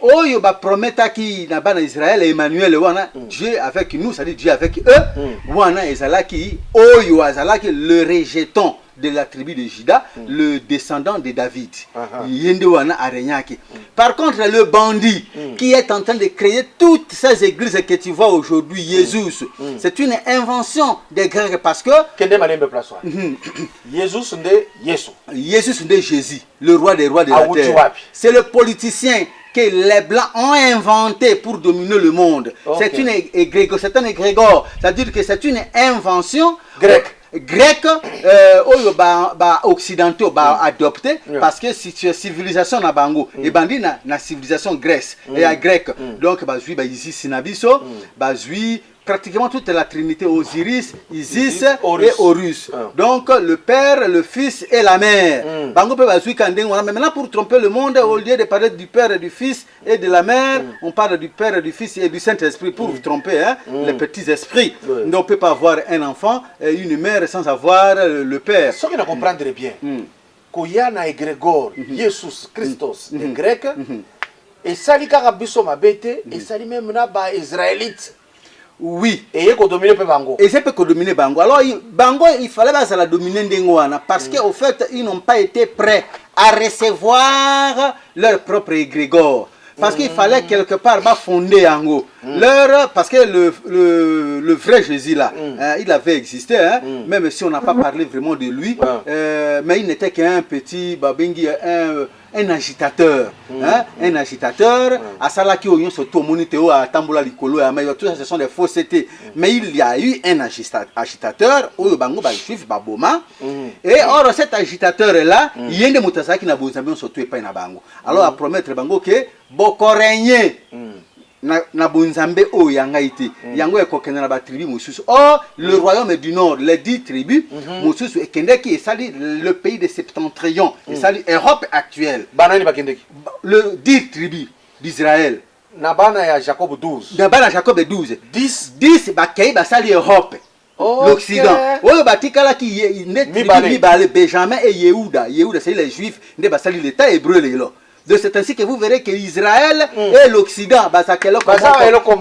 Oyo ba prometa ki na bana Israël et Emmanuel wana Dieu avec nous, c'est-à-dire Dieu avec eux. Wana ezalaki Oyo azalaki le rejeton de la tribu de Juda, le descendant de David. Yende wana arenyaki. Par contre, le bandit qui est en train de créer toutes ces églises que tu vois aujourd'hui, Jésus, c'est une invention des Grecs parce que Jésus nde Yesu. Jésus nde Jésus, le roi des rois de la terre. C'est le politicien que les Blancs ont inventé pour dominer le monde. C'est un égrégore. C'est-à-dire que c'est une invention grecque. Occidentaux adopté parce que si tu as civilisation na bango et bandi na civilisation grecque donc ici sinabiso pratiquement toute la trinité Osiris, Isis et Horus. Donc le père, le fils et la mère. Mais maintenant pour tromper le monde, au lieu de parler du père et du fils et de la mère, on parle du père et du fils et du Saint-Esprit pour tromper les petits esprits. Donc on ne peut pas avoir un enfant et une mère sans avoir le père. Ce qu'on comprendre bien, Koyana et Grégor, Jesus Christos, les Grecs, et Sali Karabiso Mabete, et Sali même Naba Israélite. Oui. Et il peut dominer Bango. Et c'est peut dominer Bango. Alors, Bango, il fallait pas la dominer Ndengouana parce qu'au fait, ils n'ont pas été prêts à recevoir leur propre égrégore. Parce qu'il fallait quelque part fonder Ango. Parce que le vrai Jésus là, il avait existé, même si on n'a pas parlé vraiment de lui, mais il n'était qu'un petit babengi, un agitateur, un agitateur. À Salaki Oyon surtout Moniteo à Tambola Likolo, tout ça ce sont des faussetés. Mais il y a eu un agitateur, Oyo Bango Juif Baboma, et or cet agitateur là, il y a des Mutasaki na Bozambion surtout et pas na Bango. Alors à promettre Bango que Bokorenye na Bonzambe o yanga ite yango ekokena na ba tribu mususu. Or le royaume du nord, les 10 tribus mususu ekendeki esali le pays de septentrion, esali Europe actuelle. Banani bakendeki le 10 tribus d'Israël. Na bana ya Jacob 12. Na bana Jacob 12. 10 bakei basali Europe. L'Occident. Oyo batikala ki ne Benjamin et Yehuda. Yehuda c'est les juifs, ne basali l'état hébreu lelo. C'est ainsi que vous verrez que Israël et l'Occident,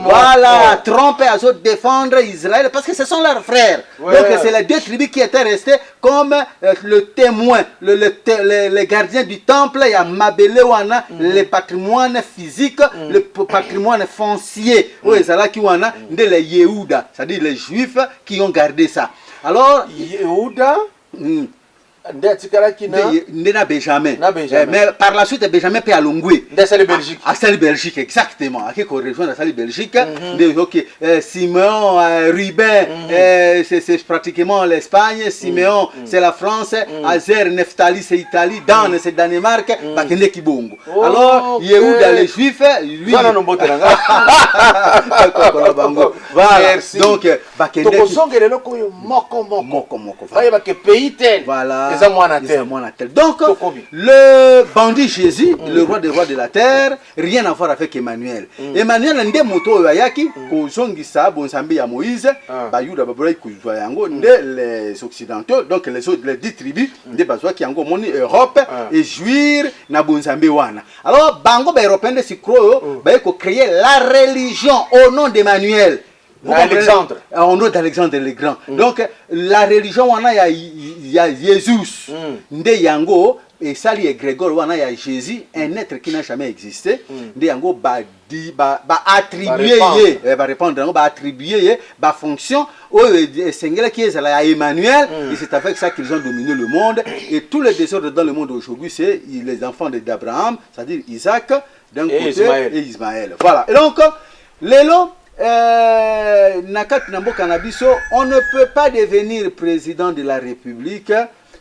voilà, tromper à défendre Israël parce que ce sont leurs frères. Donc c'est les deux tribus qui étaient restées comme le témoin, les gardiens du temple. Il y a Mabelewana, le patrimoine physique, le patrimoine foncier. Les Yehuda, c'est-à-dire les Juifs qui ont gardé ça. Alors, Yehuda. Benjamin. Mais par la suite, Benjamin peut allonger. Belgique. À celle Belgique, exactement. À qui correspond à celle Belgique. Simeon, Ruben, c'est pratiquement l'Espagne. Simeon, c'est la France. Azer, Neftali, c'est l'Italie. Dan, c'est Danemark. Bakende Kibongo. Alors, Yehuda, les Juifs, lui. Voilà. Donc, Bakende voilà. Donc, le bandit Jésus, le roi des rois de la terre, rien à voir avec Emmanuel. Emmanuel, nde moto yaki, kozongisa bonsambi ya Moïse, bayuda babola kuzwa yango, les occidentaux, donc les 10 tribus, nde bazwa ki yango moni Europe et jouir na bonsambi wana. Alors, bango ba européen de sikro, ba ko créer la religion au nom d'Emmanuel. Alexandre. Au nom d'Alexandre le Grand. Donc, la religion, il y a Jésus. Nde yango, et sali et Grégor, il y a Jésus, un être qui n'a jamais existé. Nde yango, attribuer, attribuer, fonction, qui est à Emmanuel, et c'est avec ça qu'ils ont dominé le monde. Et tous les désordres dans le monde aujourd'hui, c'est les enfants d'Abraham, c'est-à-dire Isaac, d'un côté, et Ismaël. Voilà. Et donc, Lélo, Nakat Namboka Nabiso, on ne peut pas devenir président de la République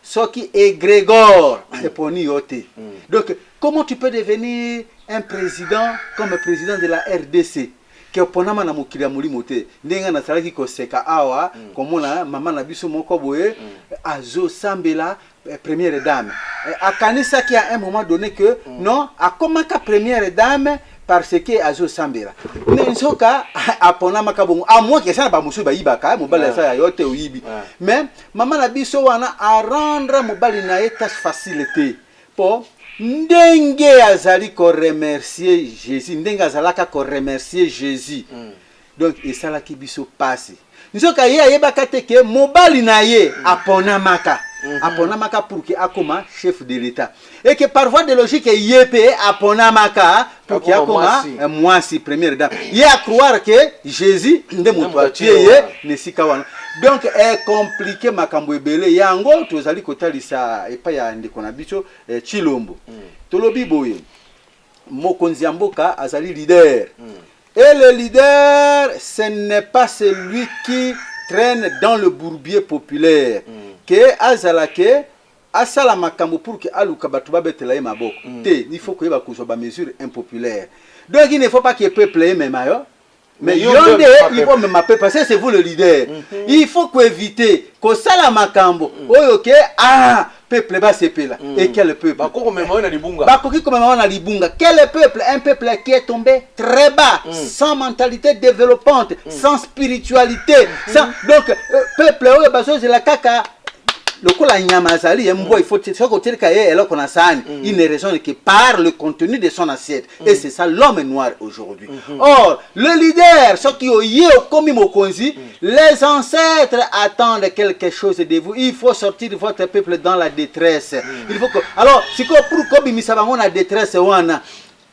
ce qui est Grégor, c'est pour Nioté. Donc, comment tu peux devenir un président comme président de la RDC? Que ponama na mukili ya mulimo te ndenga na salaki ko seka awa komona mama na biso moko boye azo sambela première dame akanisa qui à un moment donné que non akomaka première dame parce que azo sambela nensoka aponama kabongo a moins que ça ba musu ba yibaka mobali sa yote uyibi mais mama na biso wana a rendre mobali na eta facilité pour ndenge azali ko remercier Jésus ndenge azalaka ko remercier Jésus donc et ça la ki biso passe nzoka ye ayebaka te ke mobali na ye aponamaka pour que akoma chef de l'état et que par voie de logique yepé aponamaka pour que akoma mwasi première dame ye à croire que Jésus nde moto atieye nesika wana donc est compliqué makambo ebele yango tozali kotalisa epa ya ndeko na biso Chilombo tolobi boye mokonzi ya mboka azali leader et le leader ce n'est pas celui qui traîne dans le bourbier populaire que azalake asala makambo pour que aluka batu babetela ye maboko te il faut que ba kuzo ba mesure impopulaire donc il ne faut pas que le peuple ait même ayo mais yonde il faut même appeler parce que c'est vous le leader il faut que éviter que sala makambo oyo ke peuple ba sepela et quel peuple bakoko mema na libunga bakoki comme mema na libunga quel peuple un peuple qui est tombé très bas sans mentalité développante sans spiritualité sans donc peuple oyo bazo la kaka le coup la nyamazali il faut que elle connaisse il ne raisonne que par le contenu de son assiette et c'est ça l'homme noir aujourd'hui. Or le leader ce qui est comme mokonzi les ancêtres attendent quelque chose de vous, il faut sortir de votre peuple dans la détresse il faut que alors c'est quoi pour comme misabango na détresse wana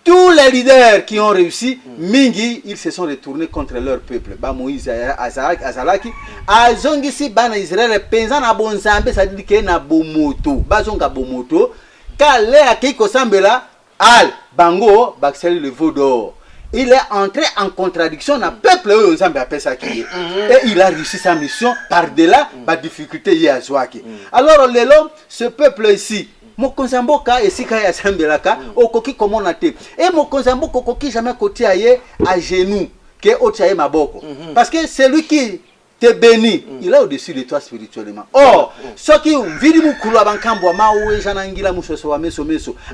tous les leaders qui ont réussi, mingi, ils se sont retournés contre leur peuple. Ba Moïse azalaki, azongisi bana Israël penza na bonzambe ça dit que na bomoto, bazonga bomoto, kale akiko sambela al bango bakseli le veau d'or. Il est entré en contradiction na peuple oyo nzambe apesa ki et il a réussi sa mission par-delà ba difficulté ya zwaki. Alors lelo ce peuple ici mokonzi mboka esika ya sambelaka okoki komona te et mokonzi mboka okoki jamais kotia ye à genoux que otia maboko parce que celui qui te bénit il est au-dessus de toi spirituellement. Or ce qui vidi mukulu abankambo mawe janangila musoso wa meso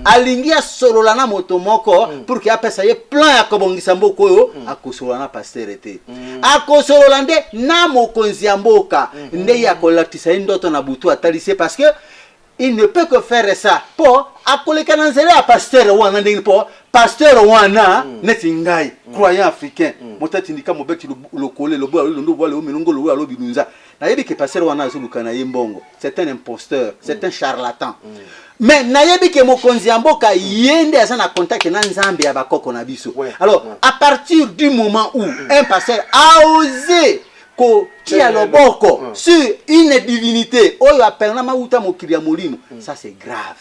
alingia solola na moto moko pour que apesa ye plan ya kobongisa mboko oyo akosolola na pasteur ete akosolola nde na mokonzi mboka nde ya kolatisa ndoto na butu atalise parce que il ne peut que faire ça pour appeler kananzele à pasteur wana ndingi pour pasteur wana netingai croyant africain motati ndika mobeti lokole lobo ndo bwale o milongo lo alo binunza na yebi que pasteur wana azuluka na yembongo c'est un imposteur c'est un charlatan mais na yebi que mokonzi mboka yende azana contact na nzambe ya bakoko na biso alors à partir du moment où un pasteur a osé qui a le boko sur une divinité oyo apelna mauta mokili ya molimo ça c'est grave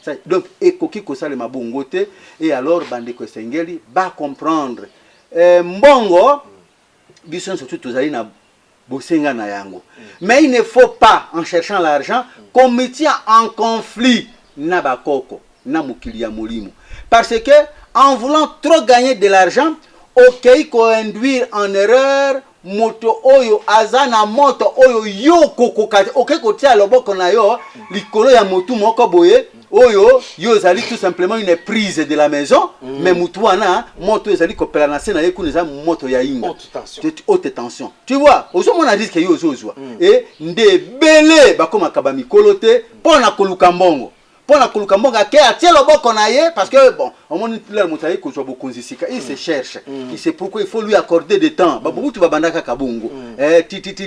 ça, donc ekoki ko sale mabongo te et alors bande ko sengeli ba comprendre mbongo biso surtout tozali na bosenga na yango mais il ne faut pas en cherchant l'argent qu'on mettia en conflit na bakoko na mokili ya molimo parce que en voulant trop gagner de l'argent ok ko induire en erreur moto oyo azana moto oyo yo kokoka ok kotia loboko na yo likolo ya motu moko boye oyo yo zali tout simplement une prise de la maison mais mutu wana moto ezali kopela na se na ye kuneza moto ya inga haute tension tu vois ozo mona risque yo ozozwa et nde belé bakoma kaba mikolo te pona koluka mbongo pona koluka mbongo ke atia loboko na ye parce que bon au moins leur motaye ko zo bokonzisika il se cherche il sait pourquoi il faut lui accorder du temps babutu tu babandaka kabungu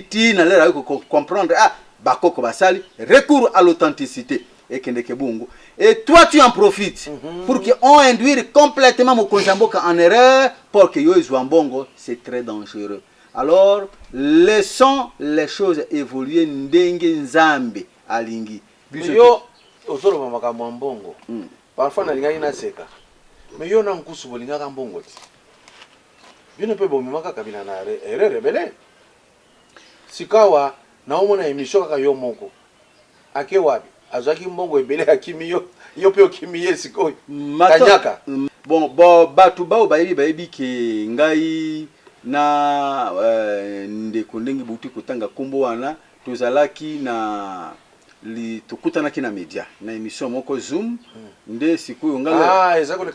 ti na lera ko comprendre bakoko basali recours à l'authenticité et kendeke bungu et toi tu en profites pour que on induire complètement mokonzi mboka en erreur pour que yo ezwa mbongo c'est très dangereux. Alors laissons les choses évoluer ndenge nzambe alingi yo ozolo makambo mbongo parfois na linga ina seka mais yo na nkusu bolinga ka mbongo ti bino pe bomima kaka bina na rebele sikawa na omona emission kaka yo moko ake wapi azaki mbongo ebele akimi yo pe okimi yesiko kanyaka bon batu bao bayebi ke ngai na ndeko ndenge buti kotanga kombo wana tozalaki na tukutanaki na media na émission moko Zoom nde sikoyo ngala ezako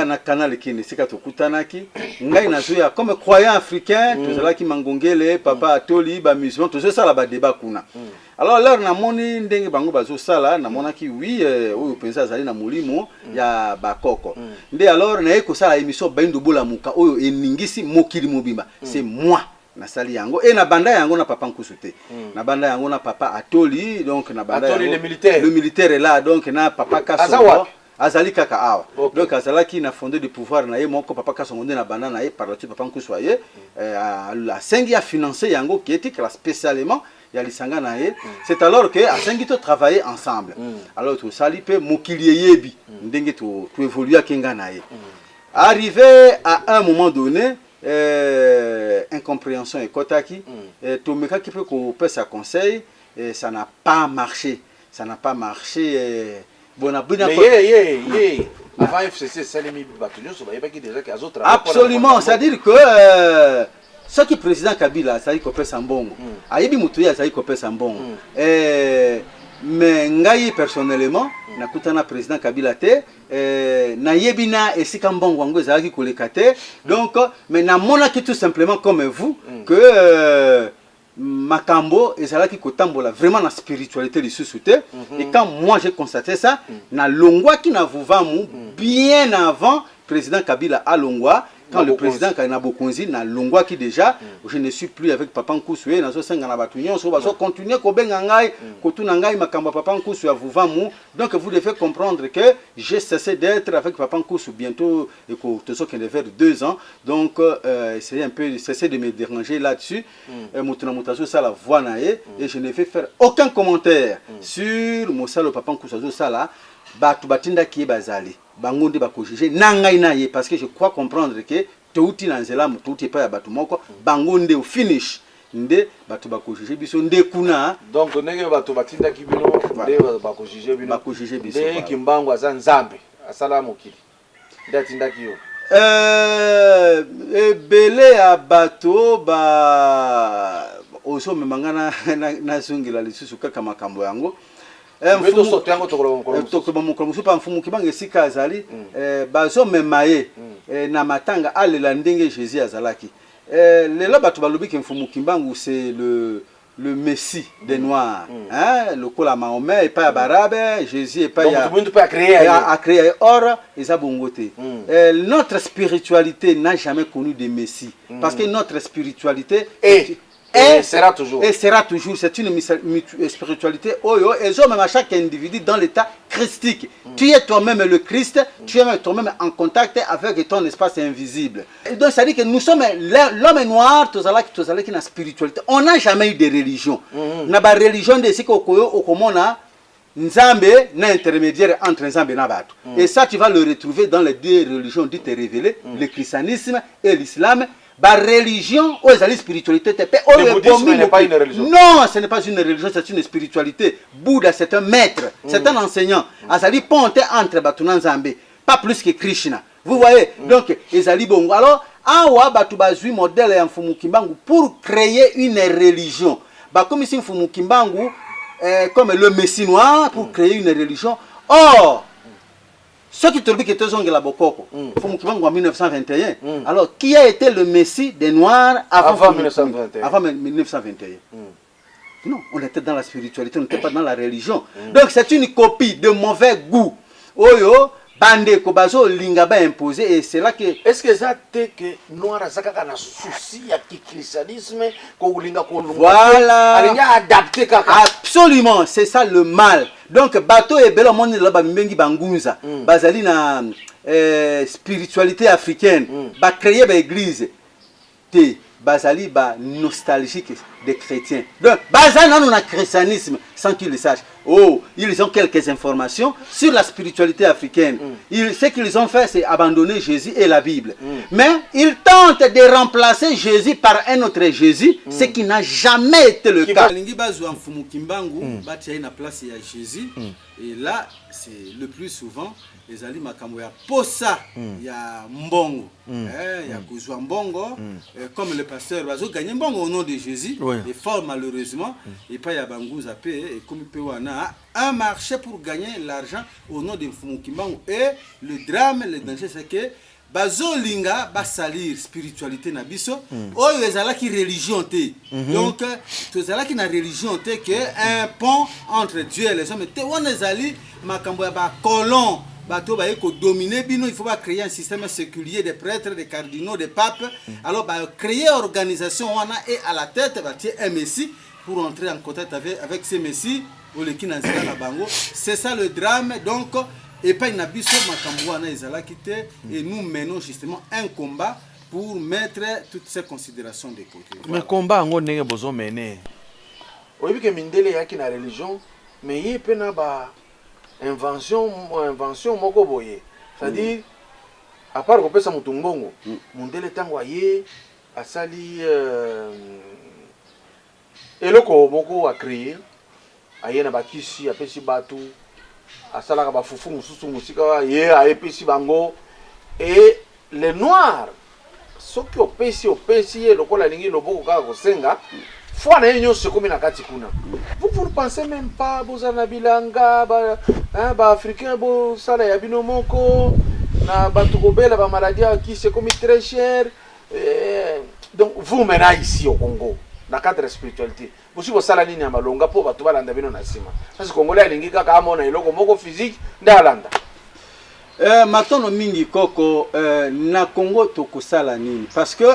na canal kine sika tukutanaki ngai nazoya comme croyant africain tozalaki mangongele papa atoli ba musulman tozosala ba débat kuna alors là na moni ndenge bango bazosala na monaki oui oyo penza azali na molimo ya bakoko nde alors na ekosala émission baindo bola muka oyo eningisi mokili mobimba c'est moi na sali yango et na banda yango na papa Nkusute na banda yango na papa Atoli donc na banda Atoli yango, le mais avant FCC Salimi Batunyo so ba ki déjà que azot absolument c'est à dire que ce qui président Kabila ça y kopesa mbongo ayebi mutu ya ça y kopesa mbongo mais ngai personnellement nakutana président Kabila te na yebina esika mbongo wango ezalaki koleka te donc mais na monaki tout simplement comme vous que makambo ezalaki kotambola vraiment na spiritualité lisusu te et quand moi j'ai constaté ça na longwa ki na vuvamu bien avant président Kabila a longwa quand le président Kaina Bokonzi na longwa qui déjà je ne suis plus avec papa Nkusue na zo senga na batunyo so bazo continuer ko benga ngai ko tuna ngai makamba papa Nkusue avuvamu donc vous devez comprendre que j'ai cessé d'être avec papa Nkusue bientôt et ko tozo que vers 2 ans donc c'est un peu cessé de me déranger là-dessus mutuna mutazo sala voix na et je ne vais faire aucun commentaire sur mosalo papa Nkusue sala batu batinda ki bazali bangonde bakojuger nangai na ye parce que je crois comprendre que touti na nzela touti pa ya batu moko bangonde au finish nde batu bakojuger biso nde kuna donc ndenge batu batinda ki bino nde bakojuger biso nde kimbango aza nzambe asala mokili nde atinda ki yo ebele ya bato ba oso memangana na zungila lisusu kaka makambo yango mfumu kibanga esika azali bazo memaye na matanga alela ndenge Jésus azalaki lelo bato balobi ke mfumu kimbangu c'est le Messie des Noirs hein le kola Mahomet et pas Barabe Jésus et pas a créé or eza bongote notre spiritualité n'a jamais connu de Messie parce que notre spiritualité et sera toujours. C'est une spiritualité. Et même à chaque individu dans l'état christique. Tu es toi-même le Christ, tu es toi-même en contact avec ton espace invisible. Et donc ça dit que nous sommes l'homme noir, qui est une spiritualité. On n'a jamais eu de religion. On n'a pas de religion de ce qu'on a. Nzambe n'a intermédiaire entre Nzambe et Nabato. Et ça, tu vas le retrouver dans les deux religions dites révélées, le christianisme et l'islam. La religion ou la spiritualité. Le bouddhisme n'est pas une religion. Non, ce n'est pas une religion, c'est une spiritualité. Bouddha, c'est un maître, c'est un enseignant. Azali ponte entre Batunan Nzambe, pas plus que Krishna. Vous voyez, donc, Ezali Bongo. Alors, awa batu bazui modèle ya Mfumu Kimbangu pour créer une religion. Comme ici Mfumu Kimbangu, comme le Messie noir, pour créer une religion. Or, ceux qui te disent que tu es la Bokoko, en 1921. Alors, qui a été le Messie des Noirs avant 1921? Avant 1921. Non, on était dans la spiritualité, on n'était pas dans la religion. Donc, c'est une copie de mauvais goût. Oyo, bande kobazo lingaba imposé et c'est là que est-ce que ça te que noir azaka kana souci ya christianisme ko linga ko voilà alinga adapté kaka absolument c'est ça le mal donc bateau et belo monde là ba mbengi bangunza bazali na spiritualité africaine ba créer ba église te bazali ba nostalgique des chrétiens donc bazali na christianisme sans qu'ils le sachent. Oh, ils ont quelques informations sur la spiritualité africaine. Ce qu'ils ont fait, c'est abandonner Jésus et la Bible. Mais ils tentent de remplacer Jésus par un autre Jésus, ce qui n'a jamais été le cas. Jésus. Et là, c'est le plus souvent, les alliés makambo ya posa, ya mbongo, ya kuzwa mbongo, comme le pasteur Bazo gagne mbongo au nom de Jésus, et fort malheureusement, et pas ya bangouza pe, et comme pewana, un marché pour gagner l'argent au nom de Mfumukimbangu. Et le drame, le danger, c'est que Bazo linga ba salir spiritualité na biso o ezala ki religion te donc to ezala ki na religion te que un pont entre Dieu et les hommes te on ezali makambo ya ba colon bato ba ko dominer bino il faut pas créer un système séculier de prêtres de cardinaux de papes alors ba créer organisation wana et à la tête ba tie un messie pour entrer en contact avec ces messies ou les qui na na bango c'est ça le drame donc. Et pas une abysse et nous menons justement un combat pour mettre toutes ces considérations de côté. Mais combat on n'est pas besoin mener. Oui que mindele yaki na religion mais il peut na ba invention moko boye. C'est-à-dire à part que pesa mutumbongo mindele tango aye asali eloko moko a créer aye na bakisi apesi batu asalaka ba fufu mususu musika ye aepesi bango et les noirs soki opesi ye lokola lingi loboko kaka kosenga fois na yenyo se komi na kati kuna vous pensez même pas bozana bilanga ba africain bo sala ya bino moko na batu kobela ba maladie qui se komi très cher donc vous maintenant ici au Congo na cadre de spiritualité bosi bo sala nini ya malonga po batu balanda bino na sima parce que congolais alingi kaka amona eloko moko physique ndalanda matono mingi koko na Congo tokosala nini parce que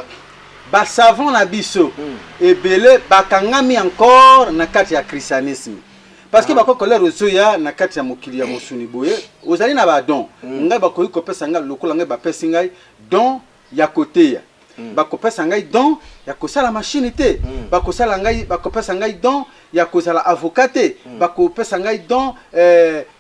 ba savant na biso ebele bakangami encore na kati ya christianisme parce que bakoko lero zoya na kati ya mokili ya mosuni boye ozali na ba don ngai bakoyi kopesa ngai lokola ngai bapesi ngai don ya koteya bakopesa ngai don ya kosala machine te bakopesa ngai don ya kozala avocat te bakopesa ngai don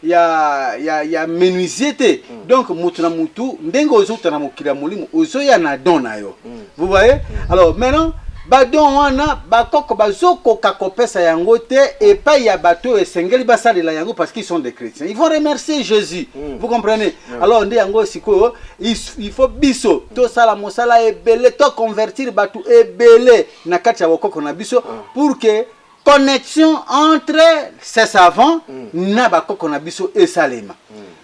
ya menuisier te donc mutu na mutu ndenge ozota na mokili ya molimo ozoya na don na yo vous voyez alors maintenant badon wana bakoko bazokoka kopesa yango te et pas ya bato esengeli basalela yango parce qu'ils sont des chrétiens ils vont remercier Jésus vous comprenez alors nde yango siko il faut biso to sala mosala ebele to convertir bato ebele na kati ya bakoko na biso pour que connexion entre ces savants na bakoko na biso esalema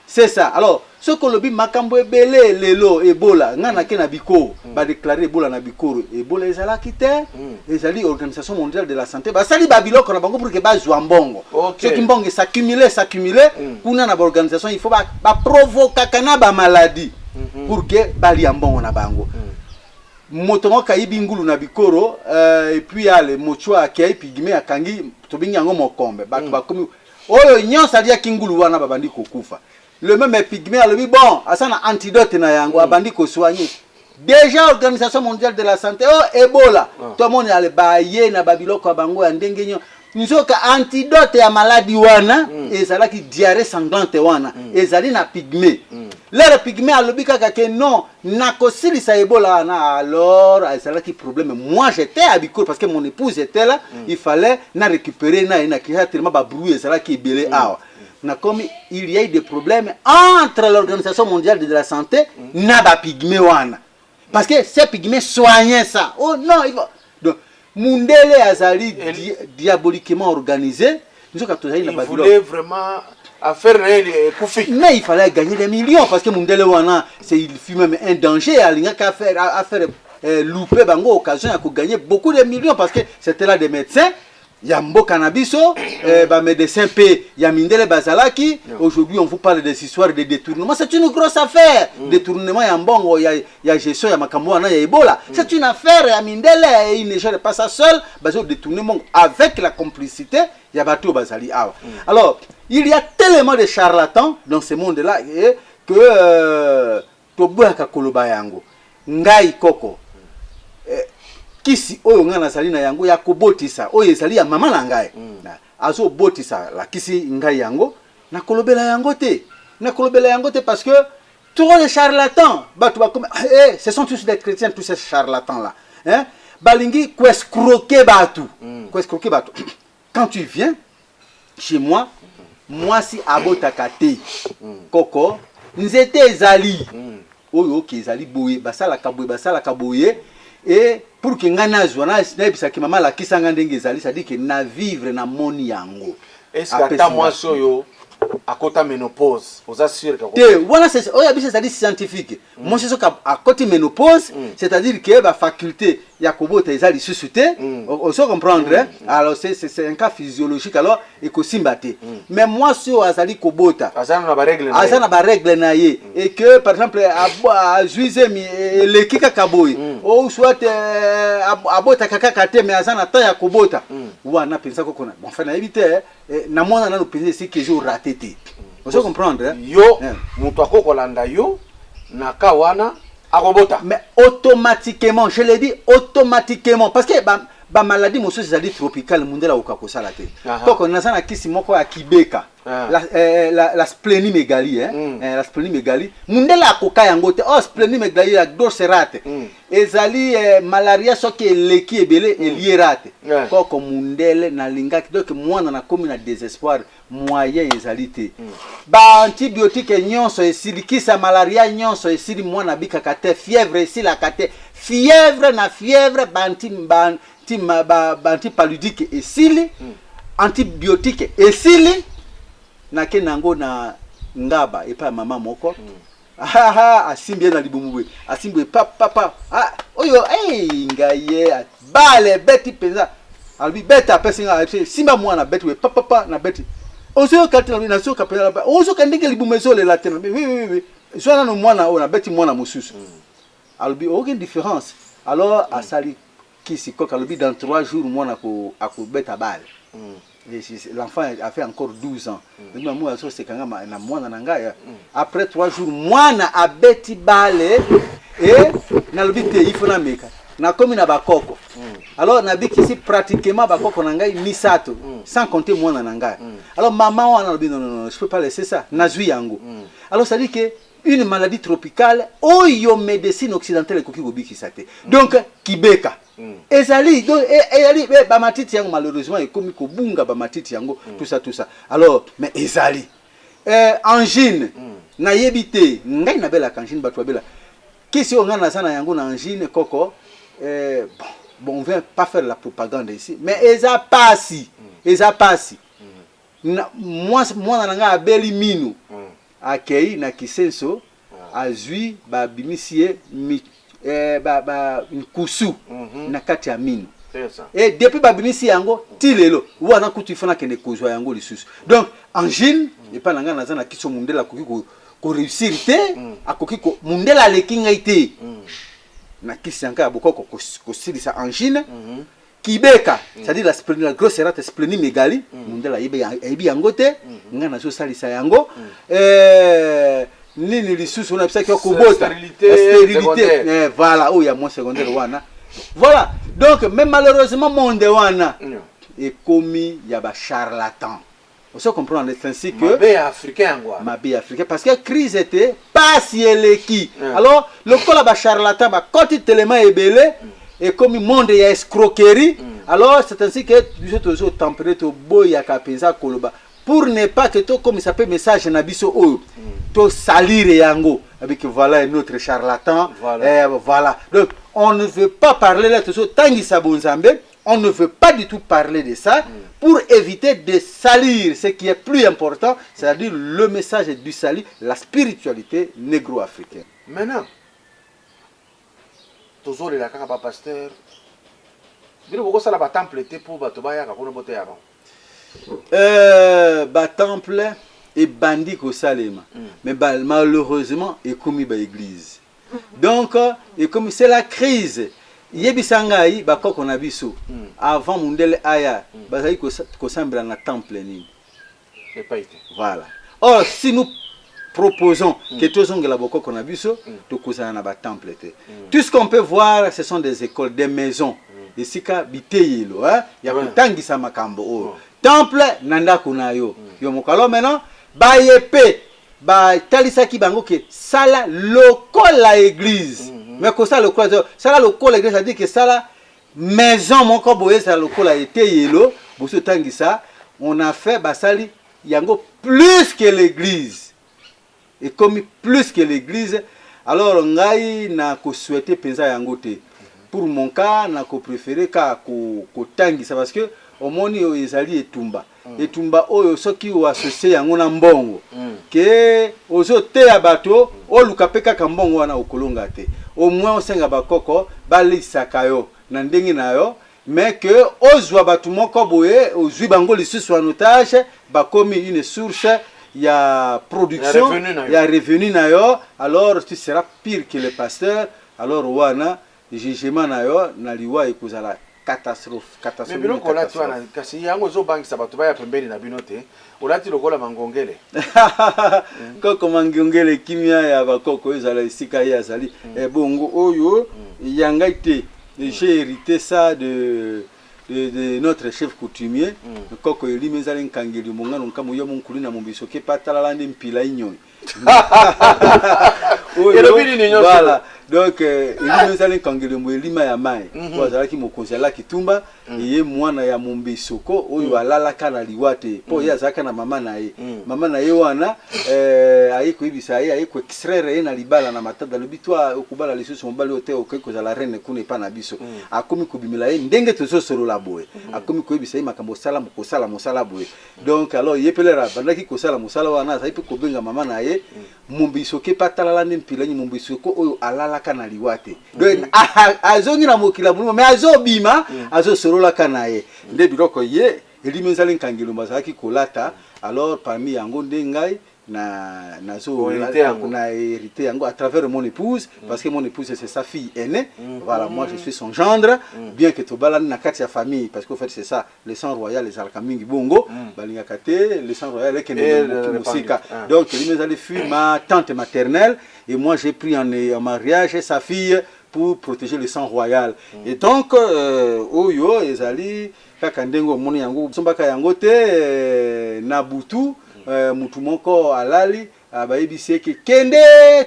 c'est ça alors ce que le makambo ebele lelo ebola ngana ke na bikoro ba déclarer ebola na bikoro ebola ezala kite ezali organisation mondiale de la santé ba sali ba biloko na bango pour que ba zwa mbongo ce qui mbongo s'accumuler kuna na organisation il faut ba provoquer kana ba maladie pour que ba li mbongo na bango moto mo kayibi ngulu na bikoro et puis ale mochwa ki pigme akangi to binga ngo mokombe batu bakomi oyo nyonsa dia kingulu wana babandi kokufa le même pygmée a le dit bon asana antidote na yango abandi ko soigner déjà organisation mondiale de la santé oh Ebola tout le monde ale baye na babiloko bango ya ndenge nyo nzoka antidote ya maladie wana ezala ki diarrhée sanglante wana ezali na pygmée le pygmée a le dit que non na kosilisa Ebola wana alors ezala ki problème moi j'étais à Bikoro parce que mon épouse était là il fallait na récupérer na ki tellement ba bruit ezala ki belé awa comme il y a eu des problèmes entre l'Organisation mondiale de la santé et les pygmées. Parce que ces pygmées soignaient ça. Oh non, il faut... Donc, Mundele Azali diaboliquement organisé. Il voulait vraiment faire Koufi. Mais il fallait gagner des millions parce que Mundele Wana, il fut même un danger à faire louper Bango occasion à gagner beaucoup de millions parce que c'était là des médecins. Yambo Cannabiso, médecin P, Yamindele Bazalaki. Aujourd'hui, on vous parle des histoires de détournement. C'est une grosse affaire. Détournement, Yambongo, il y a gestion, il y a Makamouana, il y a Ebola. C'est une affaire, Yamindele, il ne gère pas ça seul. Bazo détournement avec la complicité, il y a Bato Bazali. Alors, il y a tellement de charlatans dans ce monde-là que Tobuaka Kolobayango, Ngai Koko. Kisi oyo ngana sali na yango ya kobotisa oyo ezali ya mama na ngai azo botisa la kisi ngai yango na kolobela yango te parce que tous les charlatans ce sont tous des chrétiens, tous ces charlatans là, hein, balingi escroquer batu. Quand tu viens chez moi, moi si abotaka te koko nzete ezali oyo ki ezali boye basala kaboye et pour que ngana zwana snipes ki mama la kisanga ndenge ezali, ça dit que na vivre na moni yango. Est-ce que ta moi soyo à côté ménopause, vous assurez que voilà, c'est scientifique. Moi c'est à côté ménopause, c'est-à-dire que la faculté Yakobo Taizali suscité, on se comprendre, alors c'est un cas physiologique alors et que simbate. Mais moi sur Azali Kobota, Azana ba règle naie et que par exemple à juiser le kika kaboy ou soit abota kaka kate mais Azana ta Yakobota. Ou ana pensa ko kona. Bon, enfin éviter na mona na no penser c'est que je raté. On se comprendre yo mutu akokolanda yo na kawana akobota. Mais automatiquement, je l'ai dit automatiquement parce que ba maladie mo c'est dit tropicale mundela okakosala te. Donc on a ça na kisi moko ya kibeka. La splénimégalie la splénimégalie mundela akoka yango te. Oh splénimégalie la dorserate. Ezali malaria soki leki ebele elierate. Koko mundele na lingaki donc mwana na komi na désespoir moyen ezali te. Ba antibiotique nyonso esilikisa malaria nyonso esili mwana bikaka te, fièvre esila kate, fièvre antipaludique esili, antibiotique esili na kenango na ngaba epa mama moko. Asimbi na libumubwe asimbi papa oyo ngaye bale beti penza albi beta pesinga simba mwana beti we papa na beti ozo katina na so kapela ozo kandike libumezo le latena oui so na mwana ona beti mwana mususu albi aucune différence alors asali kisi ko kalbi dans 3 jours mwana ko akobeta bale. L'enfant a fait encore 12 ans. Après 3 jours, moi a beti balé et na lobité il faut na meka. Na komi na bakoko. Alors na biki ici pratiquement bakoko na ngai misato sans compter moi na ngai. Alors maman on a lobby non, je peux pas laisser ça. Nazui yango. Alors ça dit que une maladie tropicale oyo médecine occidentale koki gobiki sate. Donc kibeka. Ezali donc ezali ba matiti yango malheureusement et comme ko bunga ba matiti yango tout ça alors mais ezali angine na yebite ngai na bela angine batwa bela kisi on na sana yango na angine koko bon on vient pas faire la propagande ici mais eza pasi moi na nga abeli minu akei na kisenso azui ba bimisie kusu na kati ya mine. Et depuis babinisi yango tilelo wana kutu ifana kende kozwa yango lisusu. Donc angine et pas nanga nazana kiso mundela koki ko réussir te akoki ko mundela lekinga ite na kisanka bokoko ko silisa angine kibeka c'est-à-dire la grosse rate splénimégalie mundela yebi yango te nga nazo salisa yango nini lisusu on a pisa ko bota stérilité voilà oh il y a moins secondaire wana voilà donc même malheureusement monde wana et commis il y a ba charlatan on se comprend ainsi que mabé africain parce que crise était pas si elle qui alors le col ba charlatan ba côté tellement ebelé et comme monde il y a escroquerie alors c'est ainsi que nous toujours tempéré to boya ka penza koloba pour ne pas que tout comme ça peut message na biso o to salir yango avec voilà un autre charlatan voilà donc on ne veut pas parler là toujours tangi sabonzambe on ne veut pas du tout parler de ça pour éviter de salir ce qui est plus important c'est-à-dire le message du salut la spiritualité négro-africaine. Maintenant toujours les kaka ba pasteur bino boko sala ba temple te pour bato baya ka kono bote avant ba temple et bandit au Salema mais malheureusement et commis ba église donc et comme c'est la crise yebisangai ba koko na biso avant mundele aya bazali ko sambela na temple ni et pas été voilà or si nous proposons que tous on la boko na biso to kozana na ba temple te tout ce qu'on peut voir ce sont des écoles des maisons esika biteyelo ya kutangisa makambo o temple nanda kuna yo yo mokalo maintenant ba yepe ba talisaki bango ke sala lokola église mais ko sala lokola église, ça dit que sala maison moko boye sala lokola été yelo boso tangisa on a fait basali yango plus que l'église et comme plus que l'église. Alors ngai na ko souhaiter penza yango te. Pour mon cas na ko préférer ka ko tangisa parce que au moni o ezali etumba etumba oyo soki o associé yango na mbongo ke ozo te ya bato o luka peka ka mbongo wana okolonga te au moins osenga bakoko balisaka yo na ndenge na yo mais que ozwa bato moko boye ozwi bango lisusu en otage bakomi une source ya production ya revenu na yo, alors tu seras pire que le pasteur. Alors wana jugement na yo na liwa ekozala catastrophe. Mais bilo kola tu wana kasi yango zo banki sabato ba ya pembeni na binote olati lokola mangongele koko mangongele kimia ya bakoko ezala esika ya zali bongo oyo yanga ite. J'ai hérité ça de notre chef coutumier koko elimezala nkangeli monga nonka moyo monkulu na mombiso ke patala lande mpila inyo voilà donc elimezala nkangeli mo elima ya mai wazala ki mokonzela kitumba ye mwana ya mombisoko oyo alalaka na liwate po ye azaka na mama na ye wana ayiko ibisa ye ayiko extraire na libala na matada lobitwa okubala lisusu mobali ote okeko za la reine kuna pa na biso akomi kubimela ye ndenge tozo solo boye akomi koyebisa ye makambo sala mosala boye. Donc alors ye pelera bandaki kosala mosala wana za ipe kobenga mama na ye mombiso ke patala lande mpila nyi mombiso ko oyo alalaka na liwate donc azongi na mokila mulimo mais azobima azosolola kana ye nde biloko ye elimezala nkangelo mazaki kolata. Alors parmi yango ndengai na hérité yango à travers mon épouse parce que mon épouse c'est sa fille aînée. Voilà, moi je suis son gendre bien que tobala na kati ya famille parce qu'en fait c'est ça le sang royal les alkamingi bongo balinga kate le sang royal est musika. Donc il fut ma tante maternelle et moi j'ai pris en mariage sa fille pour protéger le sang royal. Et donc oyo ezali kaka ndengo moni yango sombaka yango te na butu mutu moko alali abayebisi ke kende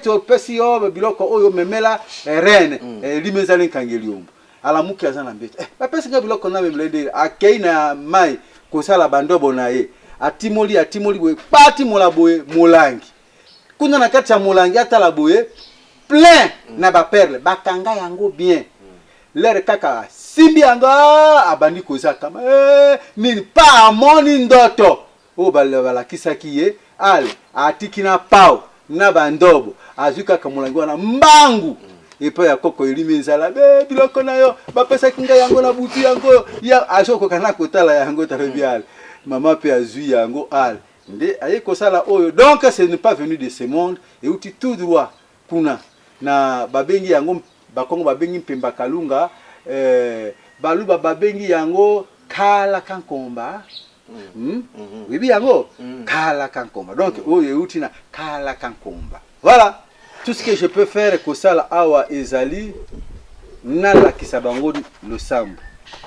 to pesi yo biloko oyo memela reine limezali nkangeli yombo ala muki azana mbete ba pesi nga biloko na memlede akei na mai kosala bandobo na ye atimoli boye pati mola boye molangi kuna na kati ya molangi atala boye plein na ba perle bakanga yango bien lere kaka simbi yango abandi kozaka nini pa amoni ndoto o balakisaki ye ale atiki na pao na bandobo azuka kamulangi wana mbangu epa ya koko elimi nzala biloko na yo bapesaki nga yango na butu yango ya azokoka na kotala yango tarebiale mama pe azui yango ale nde aye kosala oyo. Donc ce n'est pas venu de ce monde et uti tout droit kuna na babengi yango bakongo babengi mpemba kalunga baluba babengi yango kala kankomba oui yango kala kankomba. Donc oyo utina kala kankomba. Voilà tout ce que je peux faire kosala awa ezali nala kisabango le sambo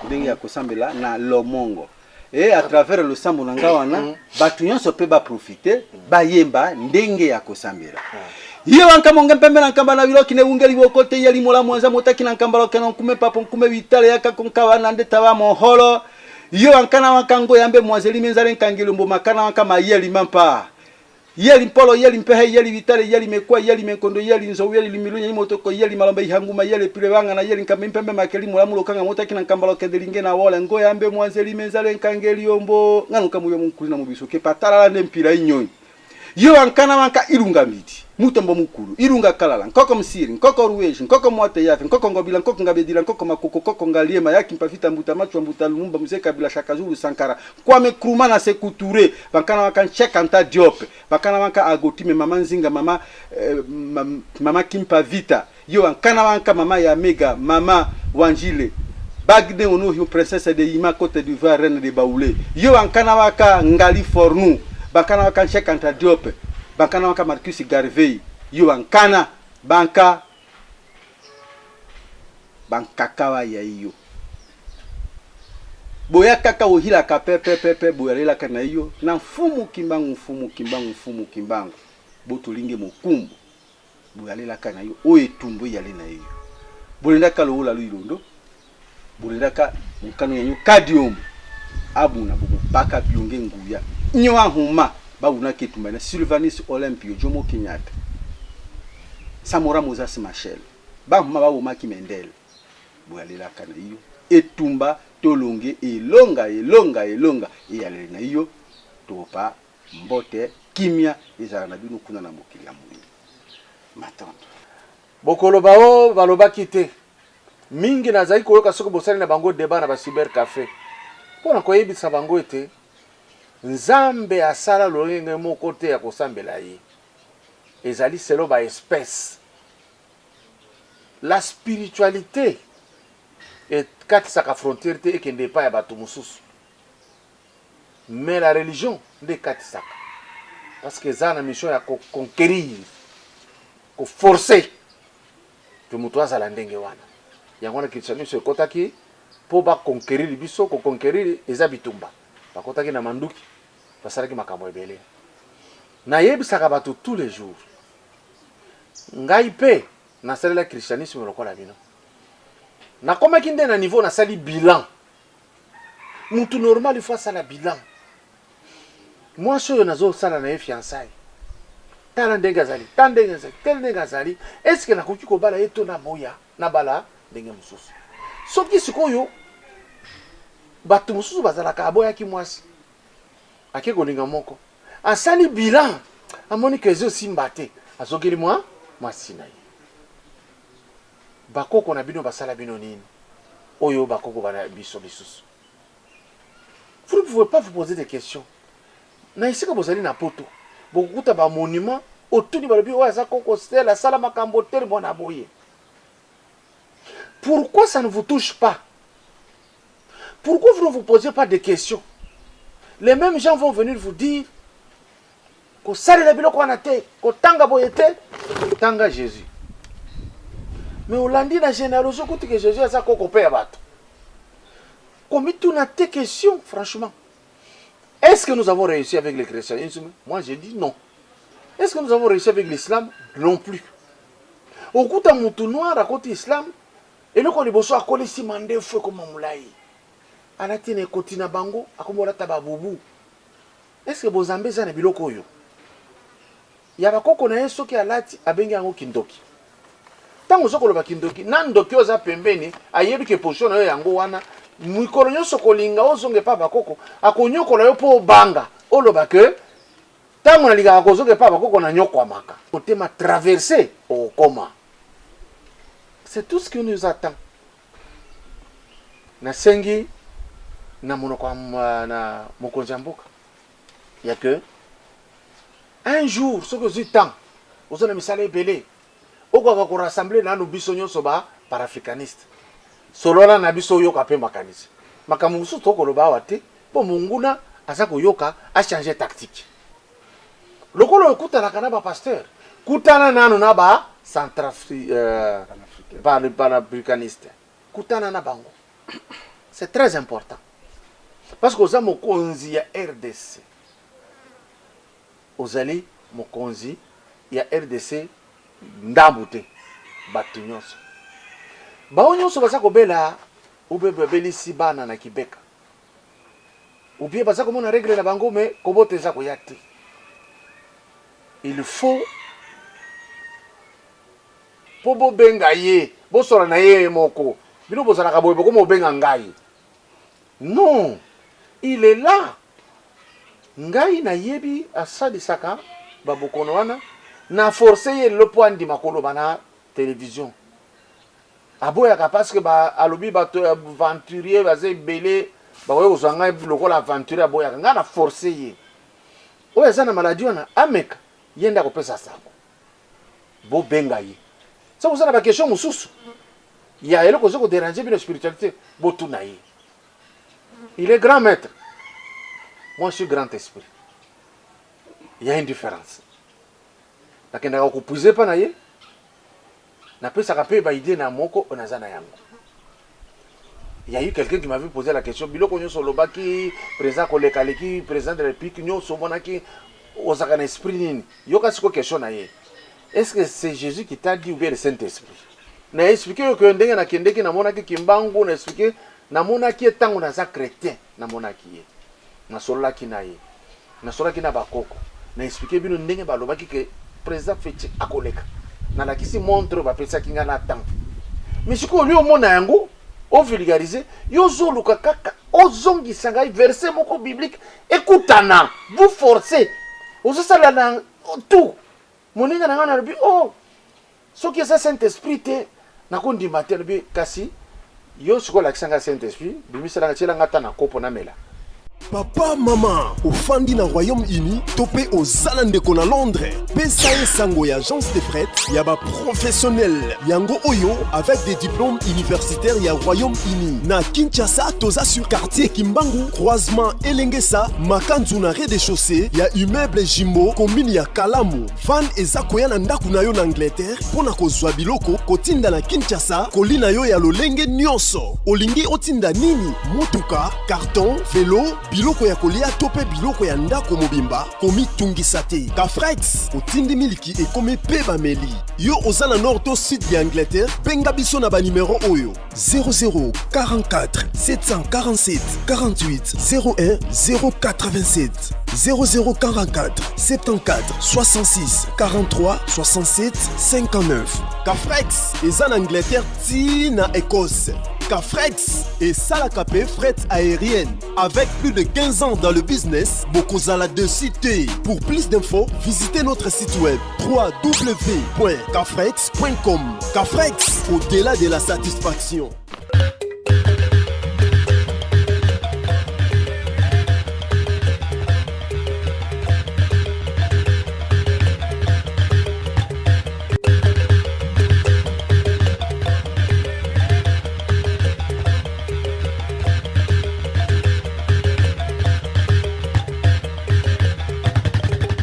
ndenge ya kosambela na lomongo et à travers le sambo nanga wana batu nyonso pe ba profiter ba yemba ndenge ya kosambela. Iyo wankamonga mpembe na nkamba na biloki ne ungeli bokote yali mola mwanza motaki na nkamba lokena nkume papo nkume vitale yaka konkawa na ndeta ba moholo. Iyo wankana wankango yambe mwazeli menzale nkangelo mbo makana wankama yeli mampa yeli mpolo yeli mpehe yeli vitale yeli mekwa yeli menkondo yeli nzo yeli limilunya imotoko yeli malamba ihanguma yeli pilewanga na yeli nkambe mpembe makeli mola mulokanga motaki na nkamba lokedelinge na wole ngo yambe mwazeli menzale nkangeli yombo nganuka muyo munkuli na mubiso ke patala la ndempira inyoni. Yo wankana wanka irunga miti mutombo mukuru irunga kalala nkoko msiri nkoko ruweji nkoko mwate yafe nkoko ngobila nkoko ngabedila nkoko makoko nkoko ngaliema yaki mpafita mbuta macho mbuta lumumba museka bila shakazulu sankara kwame kruma na sekuture bankana wanka Cheikh Diop bankana wanka agotime mama nzinga mama kimpa vita yo wankana wanka mama ya mega mama wanjile bagde ono hiyo princesse de Ima Côte d'Ivoire reine de Baoulé yo wankana wanka ngali fornu bakana waka Cheikh Diop bakana waka Marcus Garvey yo wankana banka kawa ya iyo boya kaka ohilaka pepepepe boyalelaka na yo na mfumu kimbangu botolinge mokumbu boyalelaka na yo oyo etumbu yale na yo bolendaka lowola luilondo bolendaka mokano yanyo kadium abuna bobopaka bionge nguya nyo ahuma babunaki etumba na Sylvanus Olympio Jomo Kenyatta Samora Moses Machel bahuma babomaki Mendele boyalelaka na yo etumba tolonge elonga eyalele na yo topa mbote kimia ezala na bino kuna na mokili ya moyi matando bokoloba o balobaki te mingi nazali koyoka soki bosali na bango débat na ba cyber café mpona koyebisa bango ete nzambe asala lolenge moko te ya kosambela ye ezali selo ba espèce la spiritualité ekatisaka frontière te ekende epai ya bato mosusu mais la religion nde ekatisaka parce que eza na mission ya koconquérir koforce te moto azala ndenge wana yango wana christianisme ekotaki mpo baconquérir biso koconquérir eza bitumba bakotaki na manduki basalaki makambo ebele nayebisaka bato tous les jours ngai mpe nasalela christianisme lokola bino nakomaki nde na niveau nasali bilan mutu normal ifo asala bilan mwasi oyo nazosala na ye fiançaille tala ndenge azali ta ndenge azali tel ndenge azali eske nakoki kobala ye to naboya nabala ndenge mosusu soki sikoyo bato mosusu bazalaka aboyaki mwasi ake kolinga moko asali bilan amoni ke ezosimba te azokeli mwasi na ye bakoko na bino basala bino nini oyo bakoko bana biso bisusu vous ne pouvez pas vous poser des questions na esika bozali na poto bokuta ba monument otuni balobi oyo aza koko stela asala makambo tere bona boye pourquoi ça ne vous touche pas? Pourquoi vous ne vous posez pas des questions? Les mêmes gens vont venir vous dire que ça le biloko wana te ko tanga boye te tanga Jésus. Mais au lundi la générosité côté que Jésus a ça koko pe bato. Comme tout n'a tes questions franchement. Est-ce que nous avons réussi avec le christianisme? Moi je dis non. Est-ce que nous avons réussi avec l'islam? Non plus. Au coup de mon noir à côté islam et le qu'on est beau à coller si mandé feu comme un moulay. À la tine kotina bango à comme on a tababoubou. Est-ce que vos ambés en biloko yo? Yaba koko na yeso ki alati abengi yango kindoki. Tango soko lo bakindoki nandoki oza pembeni ayebi ke position na yo yango wana mikolo nyonso kolinga ozonge pa bakoko akonyokola yo po banga oloba ke tango na liga akozonge pa bakoko na nyokwamaka otema traverser au coma. C'est tout ce qui nous attend. Na sengi na monoko na mokonzi mboka. Il y a que un jour, ce que j'ai temps, vous allez me saler belé. Au cas qu'on rassemble là, nous bisognos soba parafricaniste. Solola na biso yoka pe makanisi. Makamusu toko loba wate, po munguna asako yoka a changé tactique. Lokolo okuta na kanaba pasteur, kutana nanu na ba panafricaniste. Kutana na bango. C'est très important. Parce que aux amo konzi ya RDC. Ozali mokonzi ya RDC ndambu te bato nyonso bao nyonso baza kobela ubebe belisi bana na kibeka ubie baza komona regle na bango me kobota eza koya te. Il faut po bobenga ye bosola na ye moko bino bozalaka boye boko mobenga ngai non, il est là. Ngai na yebi asalisaka babokono wana na forcer le point di makolo bana télévision aboyaka parce que ba alobi bato aventurier bazé belé ba ko zanga lokola aventurier aboyaka nga na forcer ye oyo eza na maladie wana ameka yenda kopesa sako bo benga ye ça vous a la question mususu ya eloko zoko déranger bino spiritualité botu na ye. Il est grand maître. Moi, je suis grand esprit. Il y a une différence. Lakini na kupuze pa na ye. Na pesa kape ba idée na moko onazana yango. Il y a eu quelqu'un qui m'avait posé la question. Biloko nyo solobaki, président Kolekaleki, président de la République, nyo somonaki, osaka na esprit nini. Yoka siko question na ye. Est-ce que c'est Jésus qui t'a dit ou bien le Saint-Esprit? Na expliqué que ndenge na kendeki na monaki kimbangu, na expliqué na monaki etango na za chrétien, na monaki ye. Na solaki na ye. Na solaki na bakoko. Na expliqué bino ndenge balobaki que président Fetchi akoleka. Na la kisi montre ba pesa kinga na temps. Mais siko oli omona yango o vulgariser yo zoluka kaka ozongi sangai verset moko biblique écoutana vous forcez ozosala na tout moninga na ngana bi oh soki eza Saint-Esprit te nakondima te bi kasi yo siko la kisanga Saint-Esprit bimisala ngatiela ngata na kopo na mela. Papa, maman, au Fandi na Royaume-Uni, topé aux Zalandeko na Londres. PSAE Sango ya agence de prêtres, yaba professionnel. Yango Oyo avec des diplômes universitaires ya Royaume-Uni. Na Kinshasa, toza sur quartier Kimbangu, croisement Elengesa, Makanzu na rez-de-chaussée, ya immeuble Jimbo, commune ya Kalamu. Van ezakoya na ndaku na yo na Angleterre, pona kozwa biloko, kotinda na Kinshasa, kolina yo ya lolenge nyonso. Olingi otinda nini? Motuka, carton, vélo, biloko ya kolia tope biloko ya ndako mobimba komi tungisa te. Kafrex otindi miliki ekomi pe bameli. Yo ozala nord to sud ya Angleterre, benga biso na ba numéro oyo 0044 747 48 01 087 0044 74 66 43 67 59. Kafrex eza na Angleterre ti na Écosse. Kafrex et Salakapé fret aérienne. Avec plus de 15 ans dans le business, Bokozala de cité. Pour plus d'infos, visitez notre site web www.kafrex.com. Kafrex, au-delà de la satisfaction.